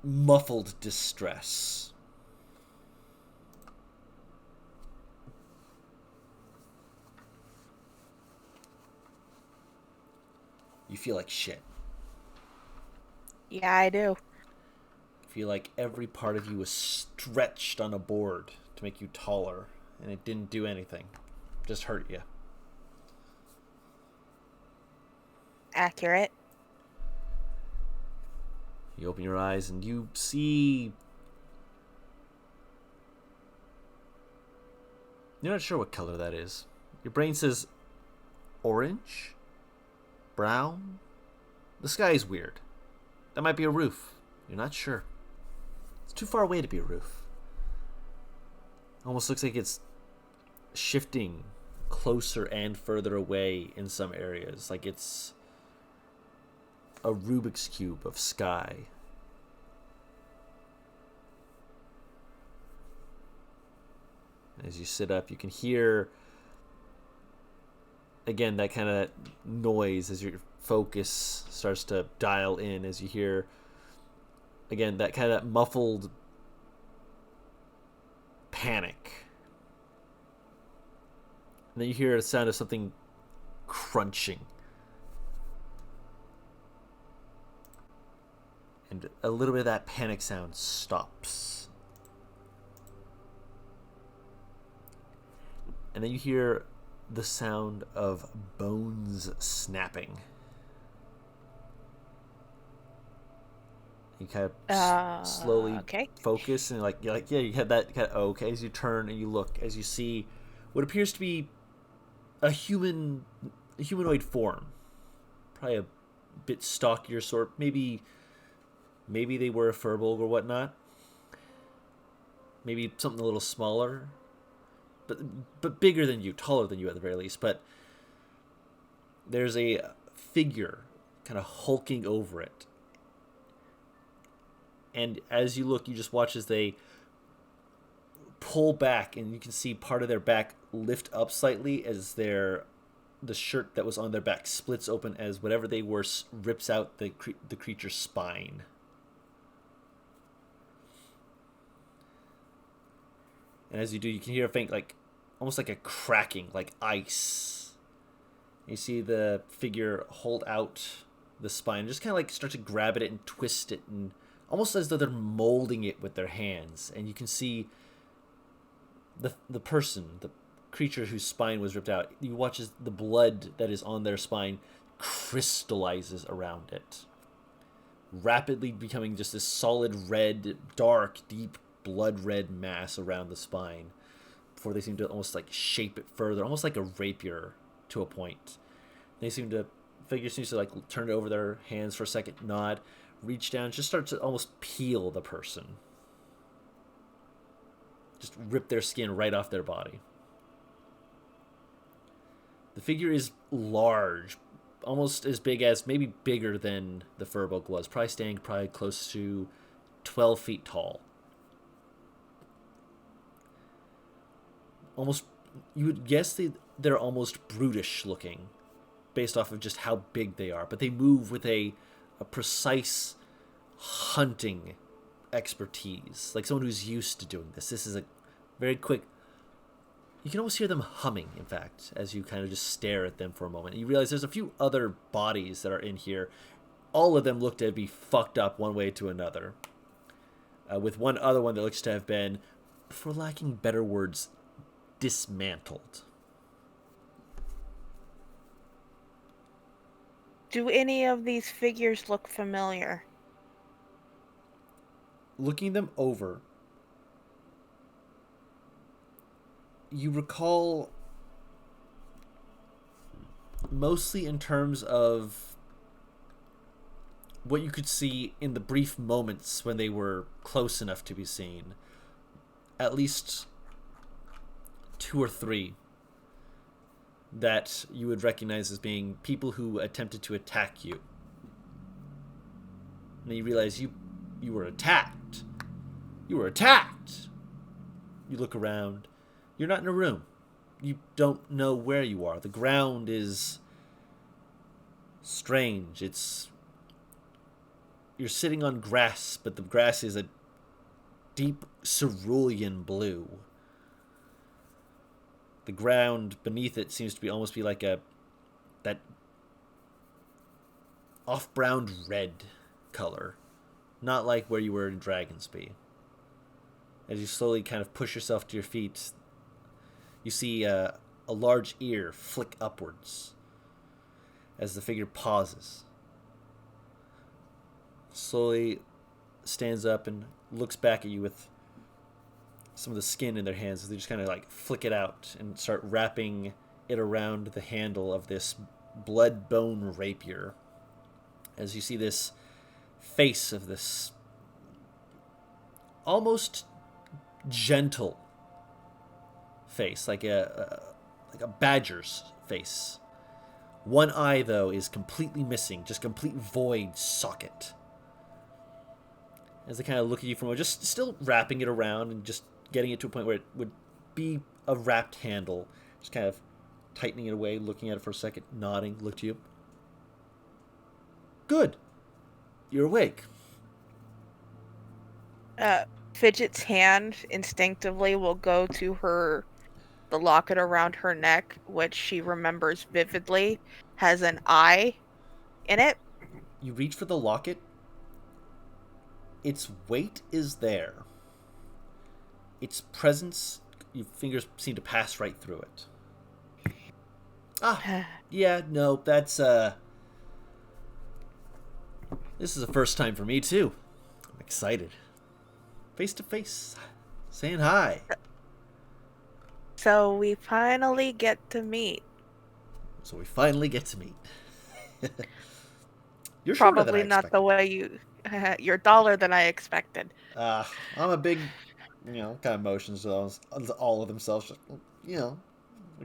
muffled distress. You feel like shit. Yeah, I do. You feel like every part of you was stretched on a board to make you taller, and it didn't do anything. Just hurt you. Accurate. You open your eyes and you see... You're not sure what color that is. Your brain says orange? Brown? The sky is weird. That might be a roof. You're not sure. It's too far away to be a roof. Almost looks like it's shifting closer and further away in some areas. Like it's a Rubik's Cube of sky. As you sit up, you can hear, again, that kind of noise as your focus starts to dial in, as you hear, again, that kind of muffled panic. And then you hear the sound of something crunching. And a little bit of that panic sound stops. And then you hear the sound of bones snapping. You kind of slowly okay. focus and you're like, yeah, you have that kind of okay as you turn and you look as you see what appears to be a humanoid form, probably a bit stockier sort. Maybe they were a furbolg or whatnot. Maybe something a little smaller, but bigger than you, taller than you at the very least. But there's a figure kind of hulking over it. And as you look, you just watch as they pull back, and you can see part of their back lift up slightly as the shirt that was on their back splits open as whatever they were rips out the creature's spine. And as you do, you can hear a faint, almost like a cracking, like ice. You see the figure hold out the spine, just kind of start to grab at it and twist it, and almost as though they're molding it with their hands. And you can see the person, the creature whose spine was ripped out. You watch as the blood that is on their spine crystallizes around it, rapidly becoming just this solid red, dark, deep blood red mass around the spine before they seem to almost shape it further, almost like a rapier to a point. Figure seems to turn it over their hands for a second, nod, reach down, just start to almost peel the person. Just rip their skin right off their body. The figure is large, almost as big as, maybe bigger than the furbolg was, standing close to 12 feet tall. Almost, you would guess they're almost brutish looking, based off of just how big they are. But they move with a precise hunting expertise, like someone who's used to doing this. This is a very quick. You can almost hear them humming, in fact, as you kind of just stare at them for a moment. And you realize there's a few other bodies that are in here. All of them look to be fucked up one way to another. With one other one that looks to have been, for lacking better words, dismantled. Do any of these figures look familiar? Looking them over, you recall mostly in terms of what you could see in the brief moments when they were close enough to be seen. At least 2 or 3 that you would recognize as being people who attempted to attack you. And then you realize you were attacked. You were attacked! You look around. You're not in a room. You don't know where you are. The ground is strange. You're sitting on grass, but the grass is a deep cerulean blue. The ground beneath it seems to be almost be like that off-brown red color. Not like where you were in Dragonsby. As you slowly kind of push yourself to your feet, you see a large ear flick upwards as the figure pauses. Slowly stands up and looks back at you with some of the skin in their hands as they just kind of flick it out and start wrapping it around the handle of this blood bone rapier. As you see this face of this almost gentle face, like a badger's face. One eye, though, is completely missing, just complete void socket. As they kind of look at you from just still wrapping it around and just getting it to a point where it would be a wrapped handle, just kind of tightening it away, looking at it for a second, nodding, look to you. Good. You're awake. Fidget's hand instinctively will go to the locket around her neck, which she remembers vividly has an eye in it. You reach for the locket. Its weight is there. Its presence, your fingers seem to pass right through it. Yeah, no, that's, this is the first time for me, too. excited. Face to face. Saying hi. So we finally get to meet. So we finally get to meet. You're shorter than I Probably not expected. the way you... You're taller than I expected. I'm a big, kind of motions all of themselves. Just,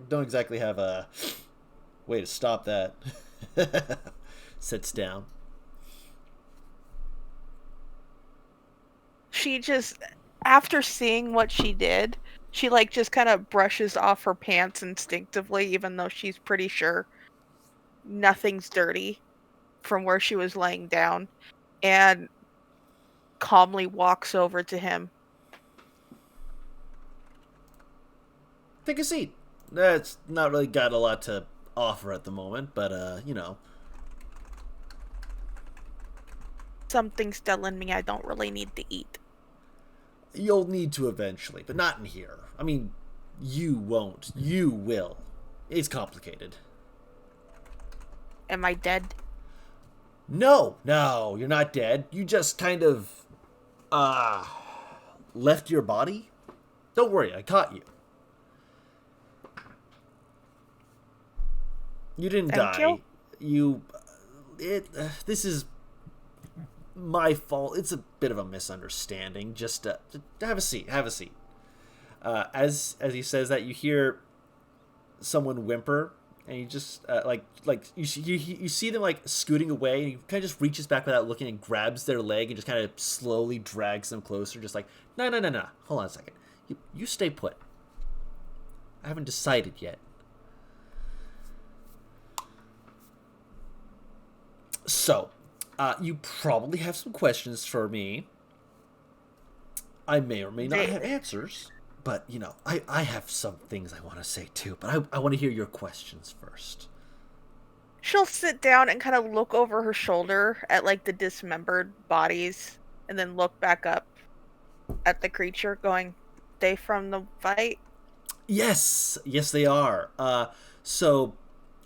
don't exactly have a way to stop that. Sits down. She just, after seeing what she did, she like just kind of brushes off her pants instinctively, even though she's pretty sure nothing's dirty from where she was laying down, and calmly walks over to him. Take a seat. That's not really got a lot to offer at the moment, but Something's telling me I don't really need to eat. you'll need to eventually, but not in here. I mean, you won't. You will. It's complicated. Am I dead? No, you're not dead. You just kind of, left your body. Don't worry, I caught you. You didn't Thank die. This is my fault. It's a bit of a misunderstanding. Just have a seat. Have a seat. As he says that, you hear someone whimper, and you just you see them like scooting away, and he kind of just reaches back without looking and grabs their leg and just kind of slowly drags them closer, just like no. Hold on a second. You stay put. I haven't decided yet. So, you probably have some questions for me. I may or may not have answers, but, I have some things I want to say too, but I want to hear your questions first. She'll sit down and kind of look over her shoulder at, like, the dismembered bodies, and then look back up at the creature, going, "They from the fight?" Yes, they are. So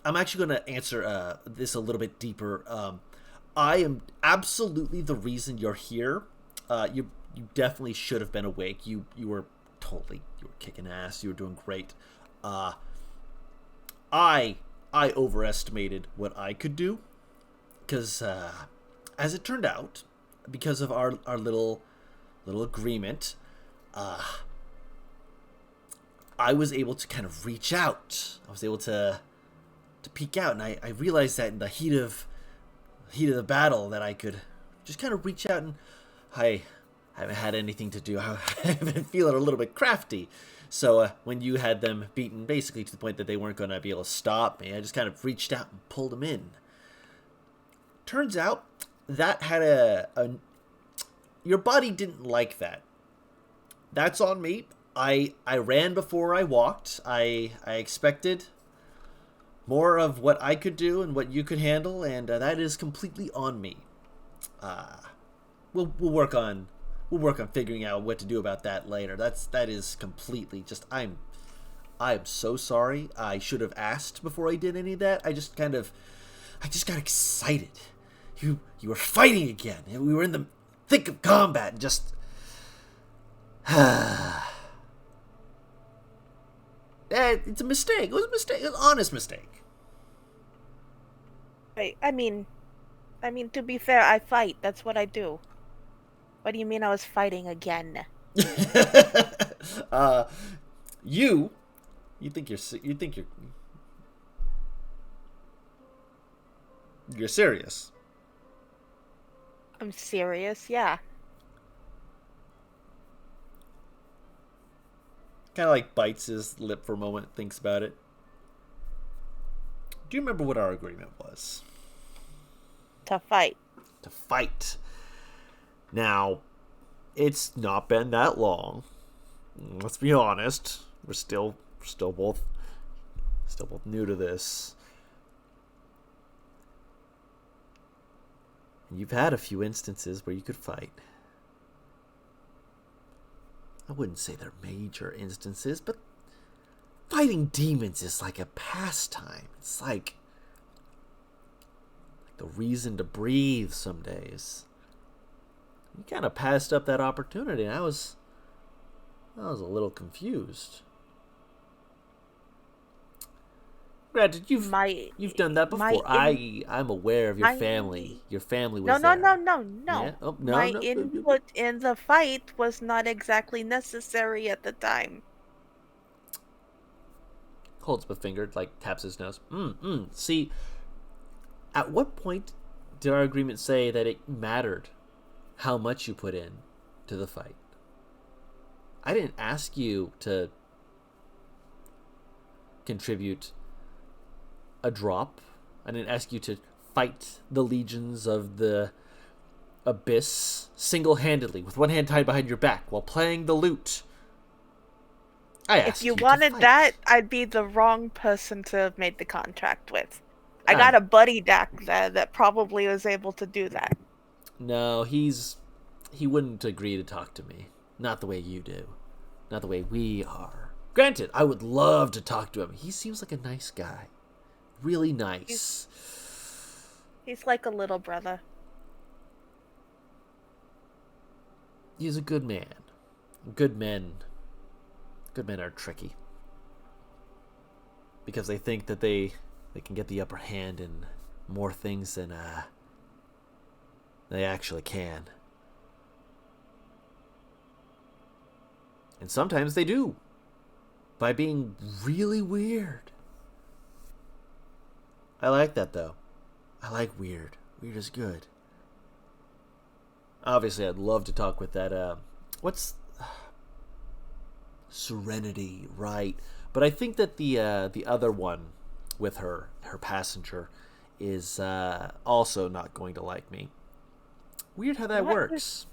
I'm actually going to answer this a little bit deeper. I am absolutely the reason you're here. You definitely should have been awake. You were kicking ass. You were doing great. I overestimated what I could do, because as it turned out, because of our little agreement, I was able to kind of reach out. I was able to peek out, and I realized that in the heat of the battle that I could just kind of reach out, and I haven't had anything to do. I've been feeling a little bit crafty. So when you had them beaten basically to the point that they weren't going to be able to stop me, I just kind of reached out and pulled them in. Turns out that had your body didn't like that. That's on me. I ran before I walked. I expected more of what I could do and what you could handle, and that is completely on me. We'll work on figuring out what to do about that later. That is completely just I'm so sorry. I should have asked before I did any of that. I just got excited. You were fighting again, and we were in the thick of combat, and just it's a mistake. It was a mistake. It was an honest mistake. I mean, to be fair, I fight. That's what I do. What do you mean I was fighting again? You think you're serious. I'm serious, yeah. Kind of like bites his lip for a moment, thinks about it. Do you remember what our agreement was? To fight. To fight. Now, it's not been that long. Let's be honest. We're still both new to this. You've had a few instances where you could fight. I wouldn't say they're major instances, but fighting demons is like a pastime. It's like the reason to breathe some days. you kind of passed up that opportunity. And I was a little confused. Granted, you've done that before. I'm aware of your family. Your family was no, there. no. Yeah? Oh, no, My no. input in the fight was not exactly necessary at the time. Holds up a finger, like taps his nose. See, at what point did our agreement say that it mattered how much you put in to the fight? I didn't ask you to contribute a drop. I didn't ask you to fight the legions of the abyss single-handedly with one hand tied behind your back while playing the lute. I asked If you to wanted fight. that, I'd be the wrong person to have made the contract with. I Ah. got a buddy deck that probably was able to do that. No, he wouldn't agree to talk to me. Not the way you do. Not the way we are. Granted, I would love to talk to him. He seems like a nice guy. Really nice. He's like a little brother. He's a good man. Good men are tricky. Because they think that they can get the upper hand in more things than they actually can. And sometimes they do. By being really weird. I like that, though. I like weird. Weird is good. Obviously, I'd love to talk with that, what's... Serenity, right. But I think that the other one with her passenger, is also not going to like me. Weird how that works.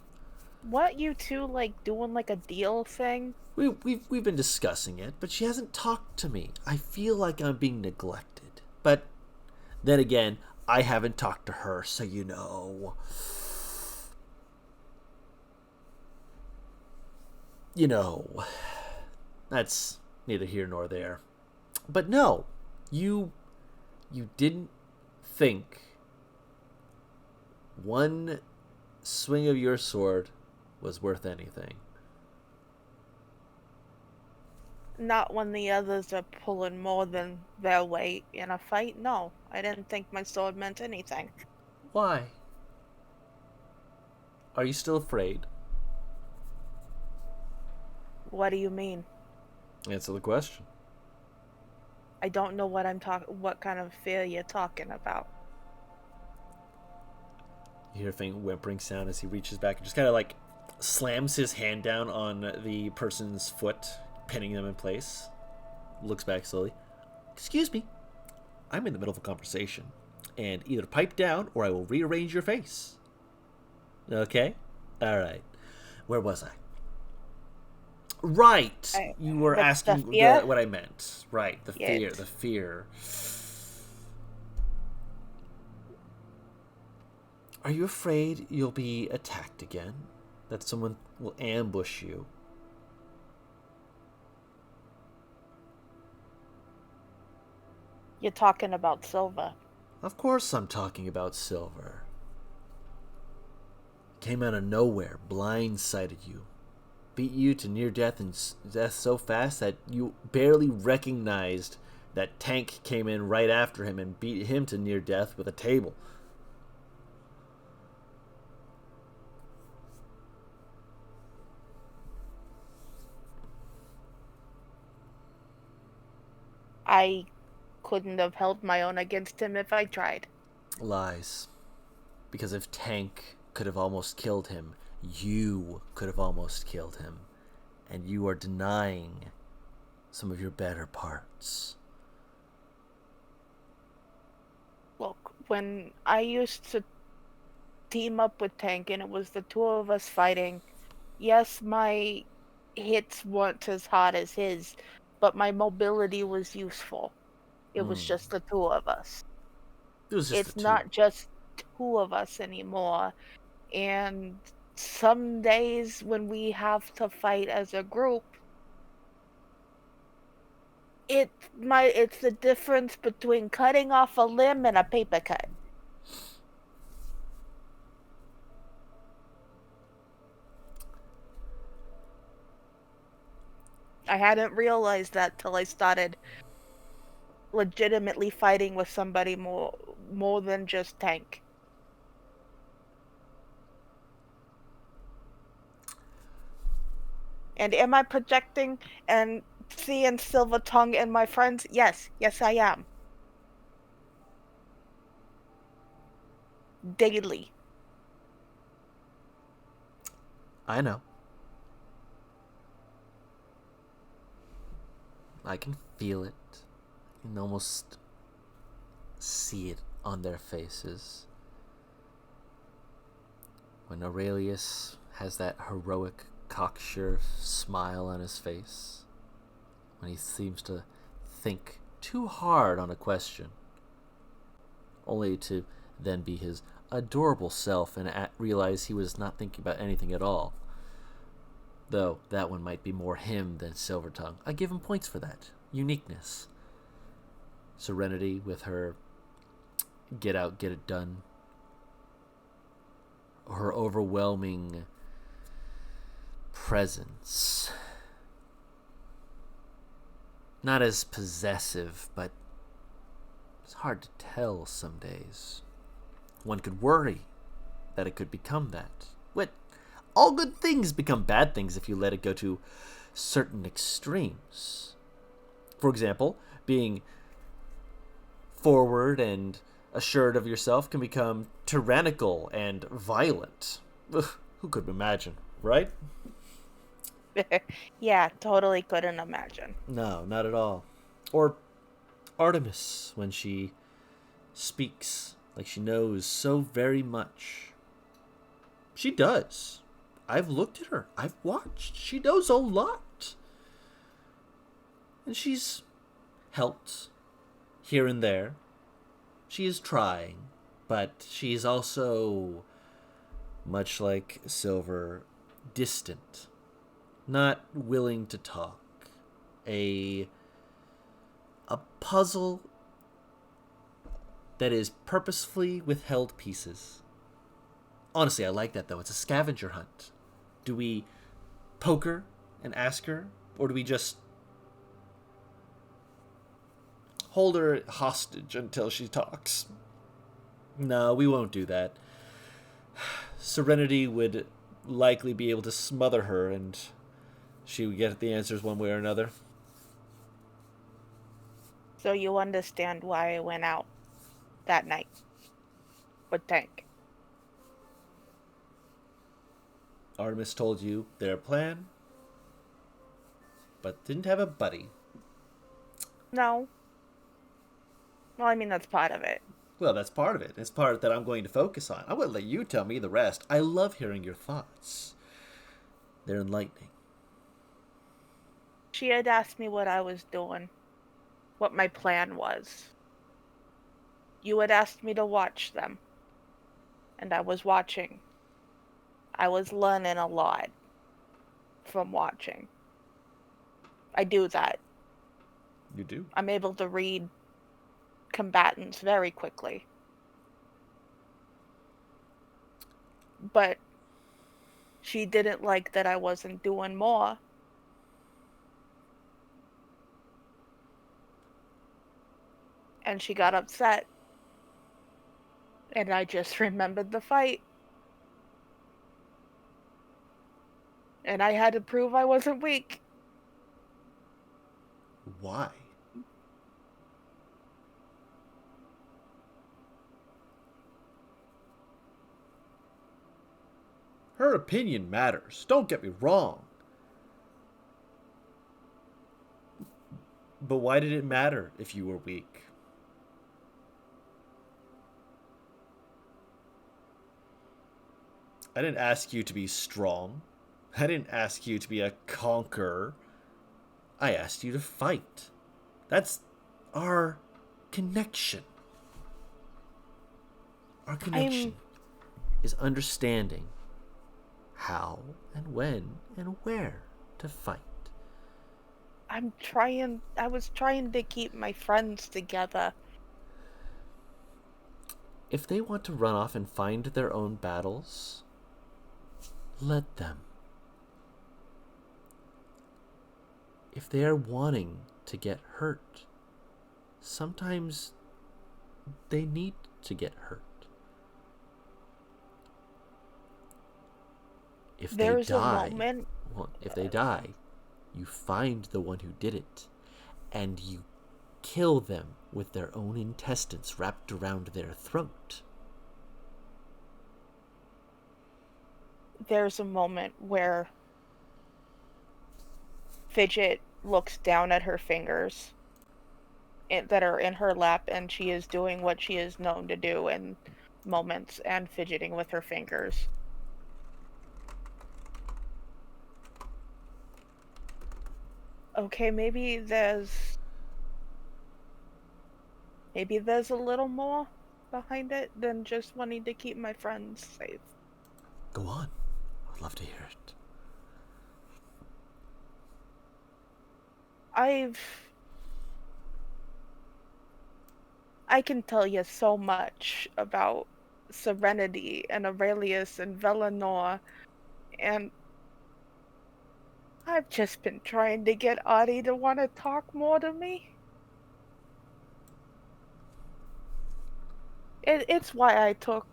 What, you two, like, doing, like, a deal thing? We've been discussing it, but she hasn't talked to me. I feel like I'm being neglected. But then again, I haven't talked to her, so you know. You know, that's neither here nor there. But no, you didn't think one swing of your sword was worth anything. Not when the others are pulling more than their weight in a fight. No, I didn't think my sword meant anything. Why? Are you still afraid? What do you mean? Answer the question. I don't know what what kind of fear you're talking about. You hear a faint whimpering sound as he reaches back and just kind of like slams his hand down on the person's foot, pinning them in place. Looks back slowly. Excuse me. I'm in the middle of a conversation. And either pipe down or I will rearrange your face. Okay? Alright. Where was I? Right. You were asking what I meant. Right. The fear. Are you afraid you'll be attacked again? That someone will ambush you? You're talking about Silva. Of course I'm talking about Silver. Came out of nowhere, blindsided you. Beat you to near death and death so fast that you barely recognized that Tank came in right after him and beat him to near death with a table. I couldn't have held my own against him if I tried. Lies. Because if Tank could have almost killed him, you could have almost killed him. And you are denying some of your better parts. Look, when I used to team up with Tank and it was the two of us fighting, yes, my hits weren't as hot as his, but my mobility was useful. It was just the two of us. It's not just two of us anymore. And some days when we have to fight as a group, it's the difference between cutting off a limb and a paper cut. I hadn't realized that till I started legitimately fighting with somebody more than just tank. And am I projecting and seeing Silver Tongue and my friends? Yes, I am. Daily. I know. I can feel it. I can almost see it on their faces. When Aurelius has that heroic, cocksure smile on his face. When he seems to think too hard on a question. Only to then be his adorable self and realize he was not thinking about anything at all. Though that one might be more him than Silvertongue. I give him points for that. Uniqueness. Serenity with her get out, get it done. Her overwhelming presence. Not as possessive, but it's hard to tell some days. One could worry that it could become that. What? All good things become bad things if you let it go to certain extremes. For example, being forward and assured of yourself can become tyrannical and violent. Ugh, who could imagine, right? Yeah, totally couldn't imagine. No, not at all. Or Artemis, when she speaks like she knows so very much. She does. I've looked at her. I've watched. She knows a lot. And she's helped here and there. She is trying, but she's also, much like Silver, distant. Not willing to talk. A puzzle that is purposefully withheld pieces. Honestly, I like that, though. It's a scavenger hunt. Do we poke her and ask her, or do we just hold her hostage until she talks? No, we won't do that. Serenity would likely be able to smother her, and she would get the answers one way or another. So you understand why I went out that night with Tank. Artemis told you their plan, but didn't have a buddy. No. Well, I mean, that's part of it. Well, that's part of it. It's part that I'm going to focus on. I'm going to let you tell me the rest. I love hearing your thoughts. They're enlightening. She had asked me what I was doing, what my plan was. You had asked me to watch them, and I was watching. I was learning a lot from watching. I do that. You do? I'm able to read combatants very quickly. But she didn't like that I wasn't doing more. And she got upset. And I just remembered the fight. And I had to prove I wasn't weak. Why? Her opinion matters. Don't get me wrong. But why did it matter if you were weak? I didn't ask you to be strong. I didn't ask you to be a conqueror. I asked you to fight. That's our connection. Our connection is understanding how and when and where to fight. I was trying to keep my friends together. If they want to run off and find their own battles, let them. if they are wanting to get hurt, sometimes they need to get hurt. If There's they a die, moment. well, if they die, you find the one who did it, and you kill them with their own intestines wrapped around their throat. There's a moment where Fidget looks down at her fingers that are in her lap, and she is doing what she is known to do in moments and fidgeting with her fingers. Okay, maybe there's a little more behind it than just wanting to keep my friends safe. Go on. I'd love to hear it. I can tell you so much about Serenity and Aurelius and Velanor, and I've just been trying to get Audie to want to talk more to me. It's why I took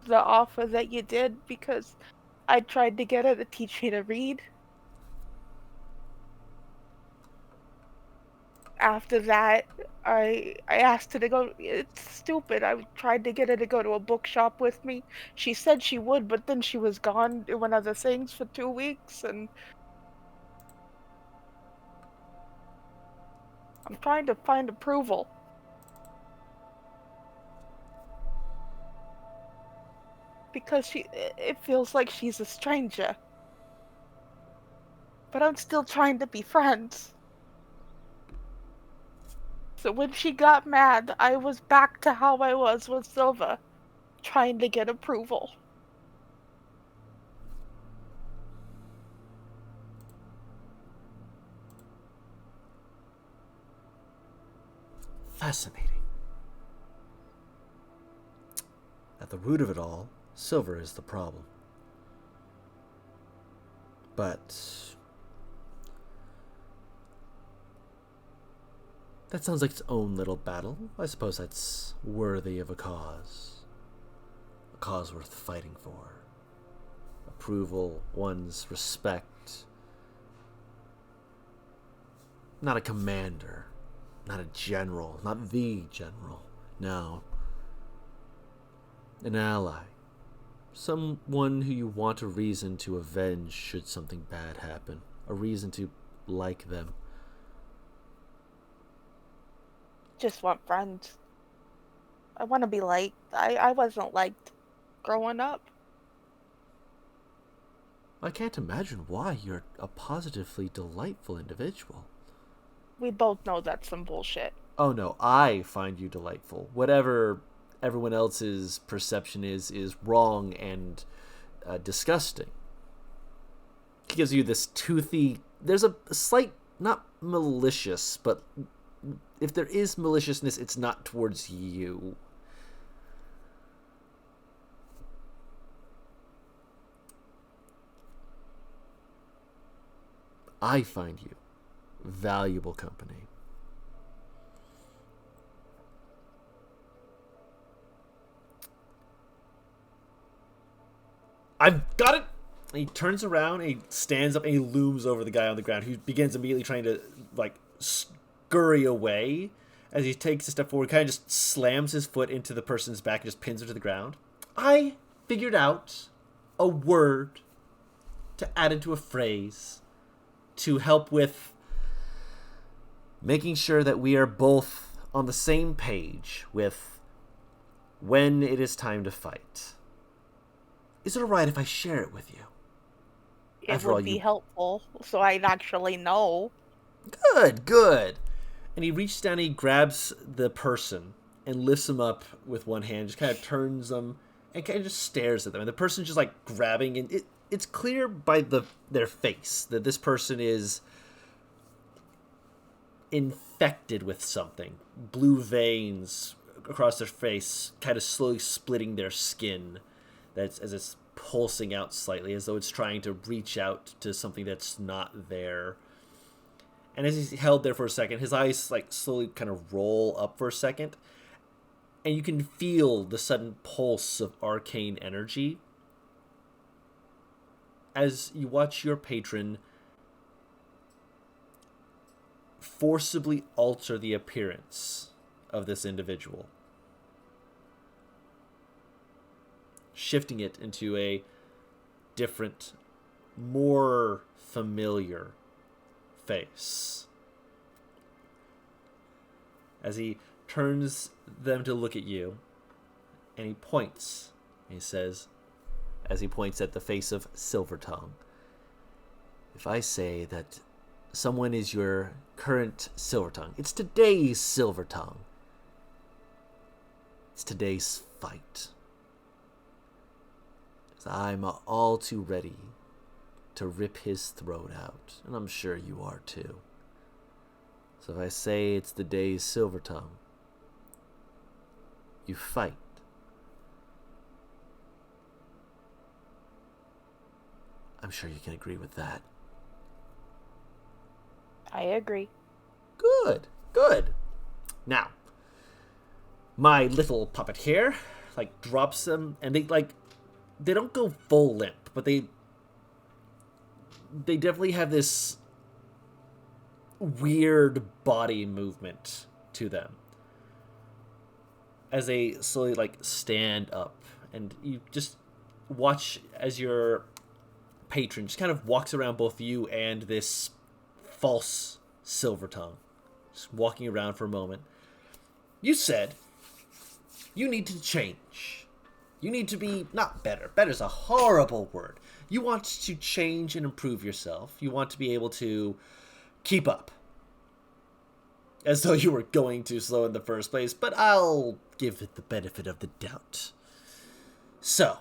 the offer that you did, because I tried to get her to teach me to read. After that, I asked her to go. It's stupid. I tried to get her to go to a bookshop with me. She said she would, but then she was gone doing other things for 2 weeks, and I'm trying to find approval. Because it feels like she's a stranger. But I'm still trying to be friends. So when she got mad, I was back to how I was with Silva, trying to get approval. Fascinating. At the root of it all, silver is the problem. But that sounds like its own little battle. I suppose that's worthy of a cause. A cause worth fighting for. Approval, one's respect. Not a commander. Not a general. Not the general. No. An ally. Someone who you want a reason to avenge should something bad happen. A reason to like them. Just want friends. I want to be liked. I wasn't liked growing up. I can't imagine why. You're a positively delightful individual. We both know that's some bullshit. Oh no, I find you delightful. Whatever everyone else's perception is wrong and disgusting. It gives you this toothy... There's a slight, not malicious, but if there is maliciousness, it's not towards you. I find you valuable company. I've got it! And he turns around and he stands up and he looms over the guy on the ground, who begins immediately trying to, like, scurry away. As he takes a step forward, kind of just slams his foot into the person's back and just pins her to the ground. I figured out a word to add into a phrase to help with making sure that we are both on the same page with when it is time to fight. Is it alright if I share it with you? It would be helpful, so I'd actually know. Good. And he reaches down and he grabs the person and lifts him up with one hand, just kind of turns them and kind of just stares at them. And the person's just like grabbing, and it's clear by their face that this person is infected with something. Blue veins across their face, kind of slowly splitting their skin. That's as it's pulsing out slightly, as though it's trying to reach out to something that's not there. And as he's held there for a second, his eyes like slowly kind of roll up for a second. And you can feel the sudden pulse of arcane energy as you watch your patron forcibly alter the appearance of this individual, shifting it into a different, more familiar face. As he turns them to look at you, and he points, and he says, as he points at the face of Silvertongue, if I say that someone is your current Silvertongue, it's today's Silvertongue. It's today's fight. I'm all too ready to rip his throat out, and I'm sure you are too. So if I say it's the day's Silvertongue, you fight. I'm sure you can agree with that. I agree. Good, good. Now, my little puppet here, like, drops them, and they don't go full limp, but they definitely have this weird body movement to them as they slowly, like, stand up, and you just watch as your patron just kind of walks around both you and this false Silvertongue, just walking around for a moment. You said you need to change. You need to be not better. Better's a horrible word. You want to change and improve yourself. You want to be able to keep up. As though you were going too slow in the first place, but I'll give it the benefit of the doubt. So,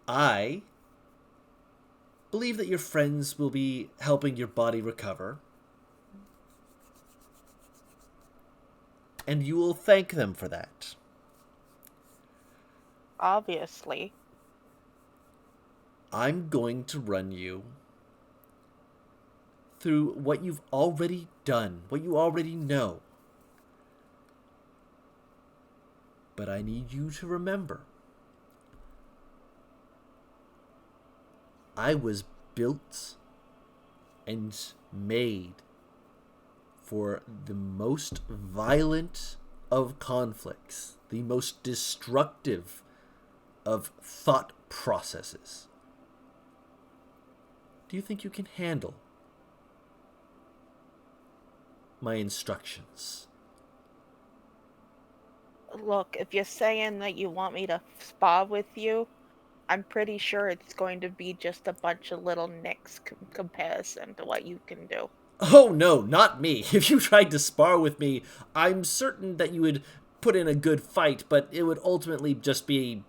I believe that your friends will be helping your body recover. And you will thank them for that. Obviously. I'm going to run you through what you've already done, what you already know. But I need you to remember, I was built and made for the most violent of conflicts, the most destructive of thought processes. Do you think you can handle my instructions? Look, if you're saying that you want me to spar with you, I'm pretty sure it's going to be just a bunch of little nicks comparison to what you can do. Oh no, not me. If you tried to spar with me, I'm certain that you would put in a good fight, but it would ultimately just be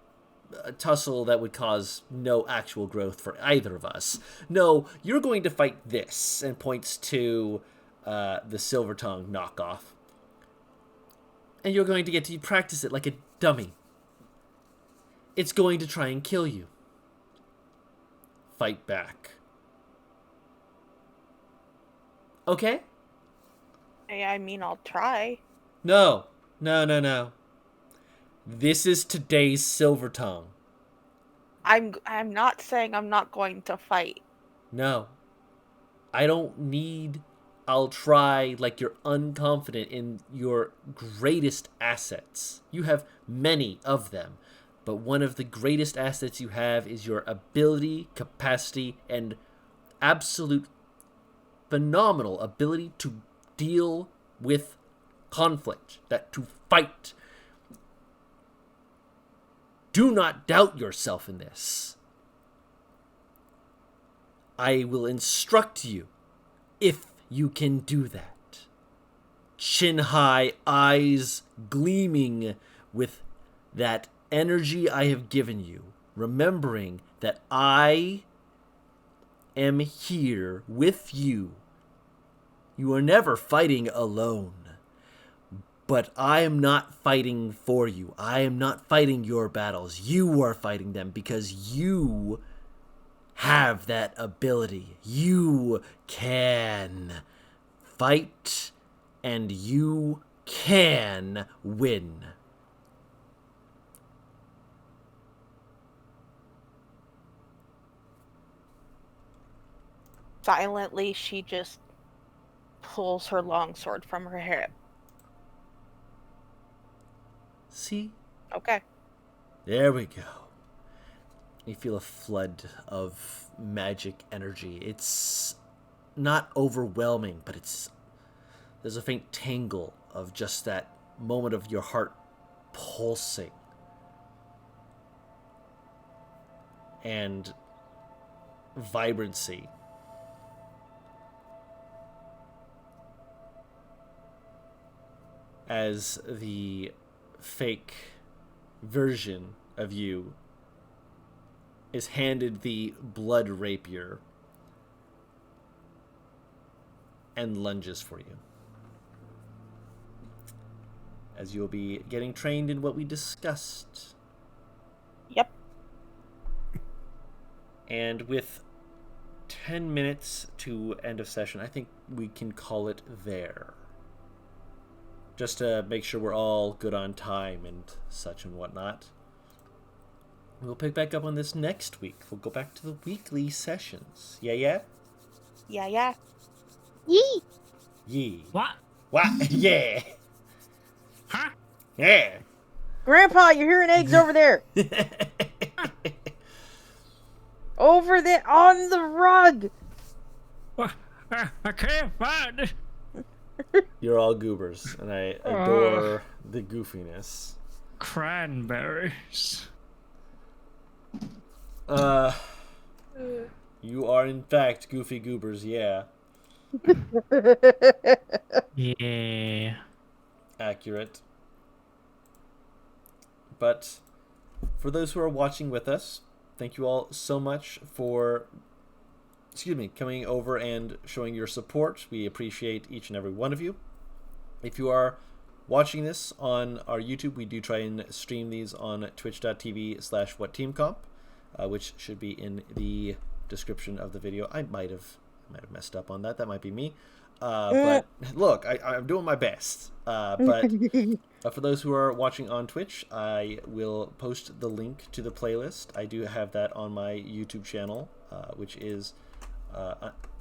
a tussle that would cause no actual growth for either of us. No, you're going to fight this, and points to the Silvertongue knockoff. And you're going to get to practice it like a dummy. It's going to try and kill you. Fight back. Okay? I mean, I'll try. No. This is today's Silvertongue. I'm not saying I'm not going to fight. No. I don't need I'll try like you're unconfident in your greatest assets. You have many of them, but one of the greatest assets you have is your ability, capacity, and absolute phenomenal ability to deal with conflict, that to fight. Do not doubt yourself in this. I will instruct you if you can do that. Chin high, eyes gleaming with that energy I have given you, remembering that I am here with you. You are never fighting alone. But I am not fighting for you. I am not fighting your battles. You are fighting them because you have that ability. You can fight and you can win. Silently, she just pulls her longsword from her hip. See? Okay. There we go. You feel a flood of magic energy. It's not overwhelming, but there's a faint tingle of just that moment of your heart pulsing. And vibrancy. As the fake version of you is handed the blood rapier and lunges for you. As you'll be getting trained in what we discussed. Yep. And with 10 minutes to end of session, I think we can call it there. Just to make sure we're all good on time and such and whatnot. We'll pick back up on this next week. We'll go back to the weekly sessions. Yeah? Yeah. Yee! Yee. What? What? Yeah. Huh? Yeah. Grandpa, your hearing aid's over there. Over there on the rug. What? I can't find it. You're all goobers, and I adore the goofiness. Cranberries. You are in fact goofy goobers, yeah. Yeah. Accurate. But for those who are watching with us, thank you all so much for coming over and showing your support. We appreciate each and every one of you. If you are watching this on our YouTube, we do try and stream these on twitch.tv/WhatTeamComp, which should be in the description of the video. I might have messed up on that. That might be me. But look, I'm doing my best. But for those who are watching on Twitch, I will post the link to the playlist. I do have that on my YouTube channel, which is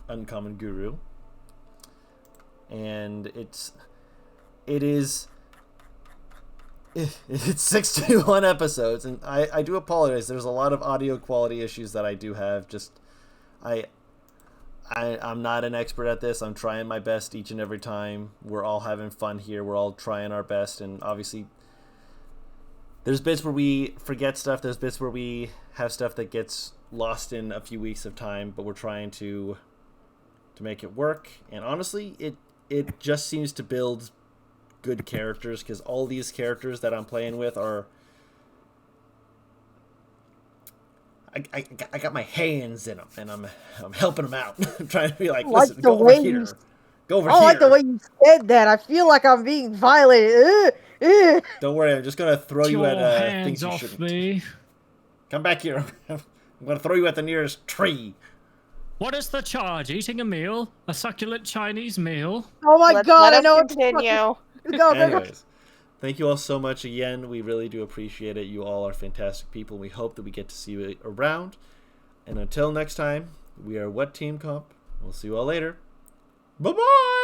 Uncommon Guru, and it's 61 episodes, and I do apologize. There's a lot of audio quality issues that I do have. I'm not an expert at this. I'm trying my best each and every time. We're all having fun here. We're all trying our best, and obviously there's bits where we forget stuff. There's bits where we have stuff that gets lost in a few weeks of time, but we're trying to make it work. And honestly, it just seems to build good characters, because all these characters that I'm playing with are I got my hands in them, and I'm helping them out. I'm trying to be like, listen, go over here. Go over here. I like the way you said that. I feel like I'm being violated. Don't worry, I'm just gonna throw you at things you off shouldn't. me. Come back here. I'm gonna throw you at the nearest tree. What is the charge? Eating a meal? A succulent Chinese meal? Oh my god, I know Continue. Go. Anyways, thank you all so much again. We really do appreciate it. You all are fantastic people. We hope that we get to see you around. And until next time, we are WhatTeamComp. We'll see you all later. Bye-bye!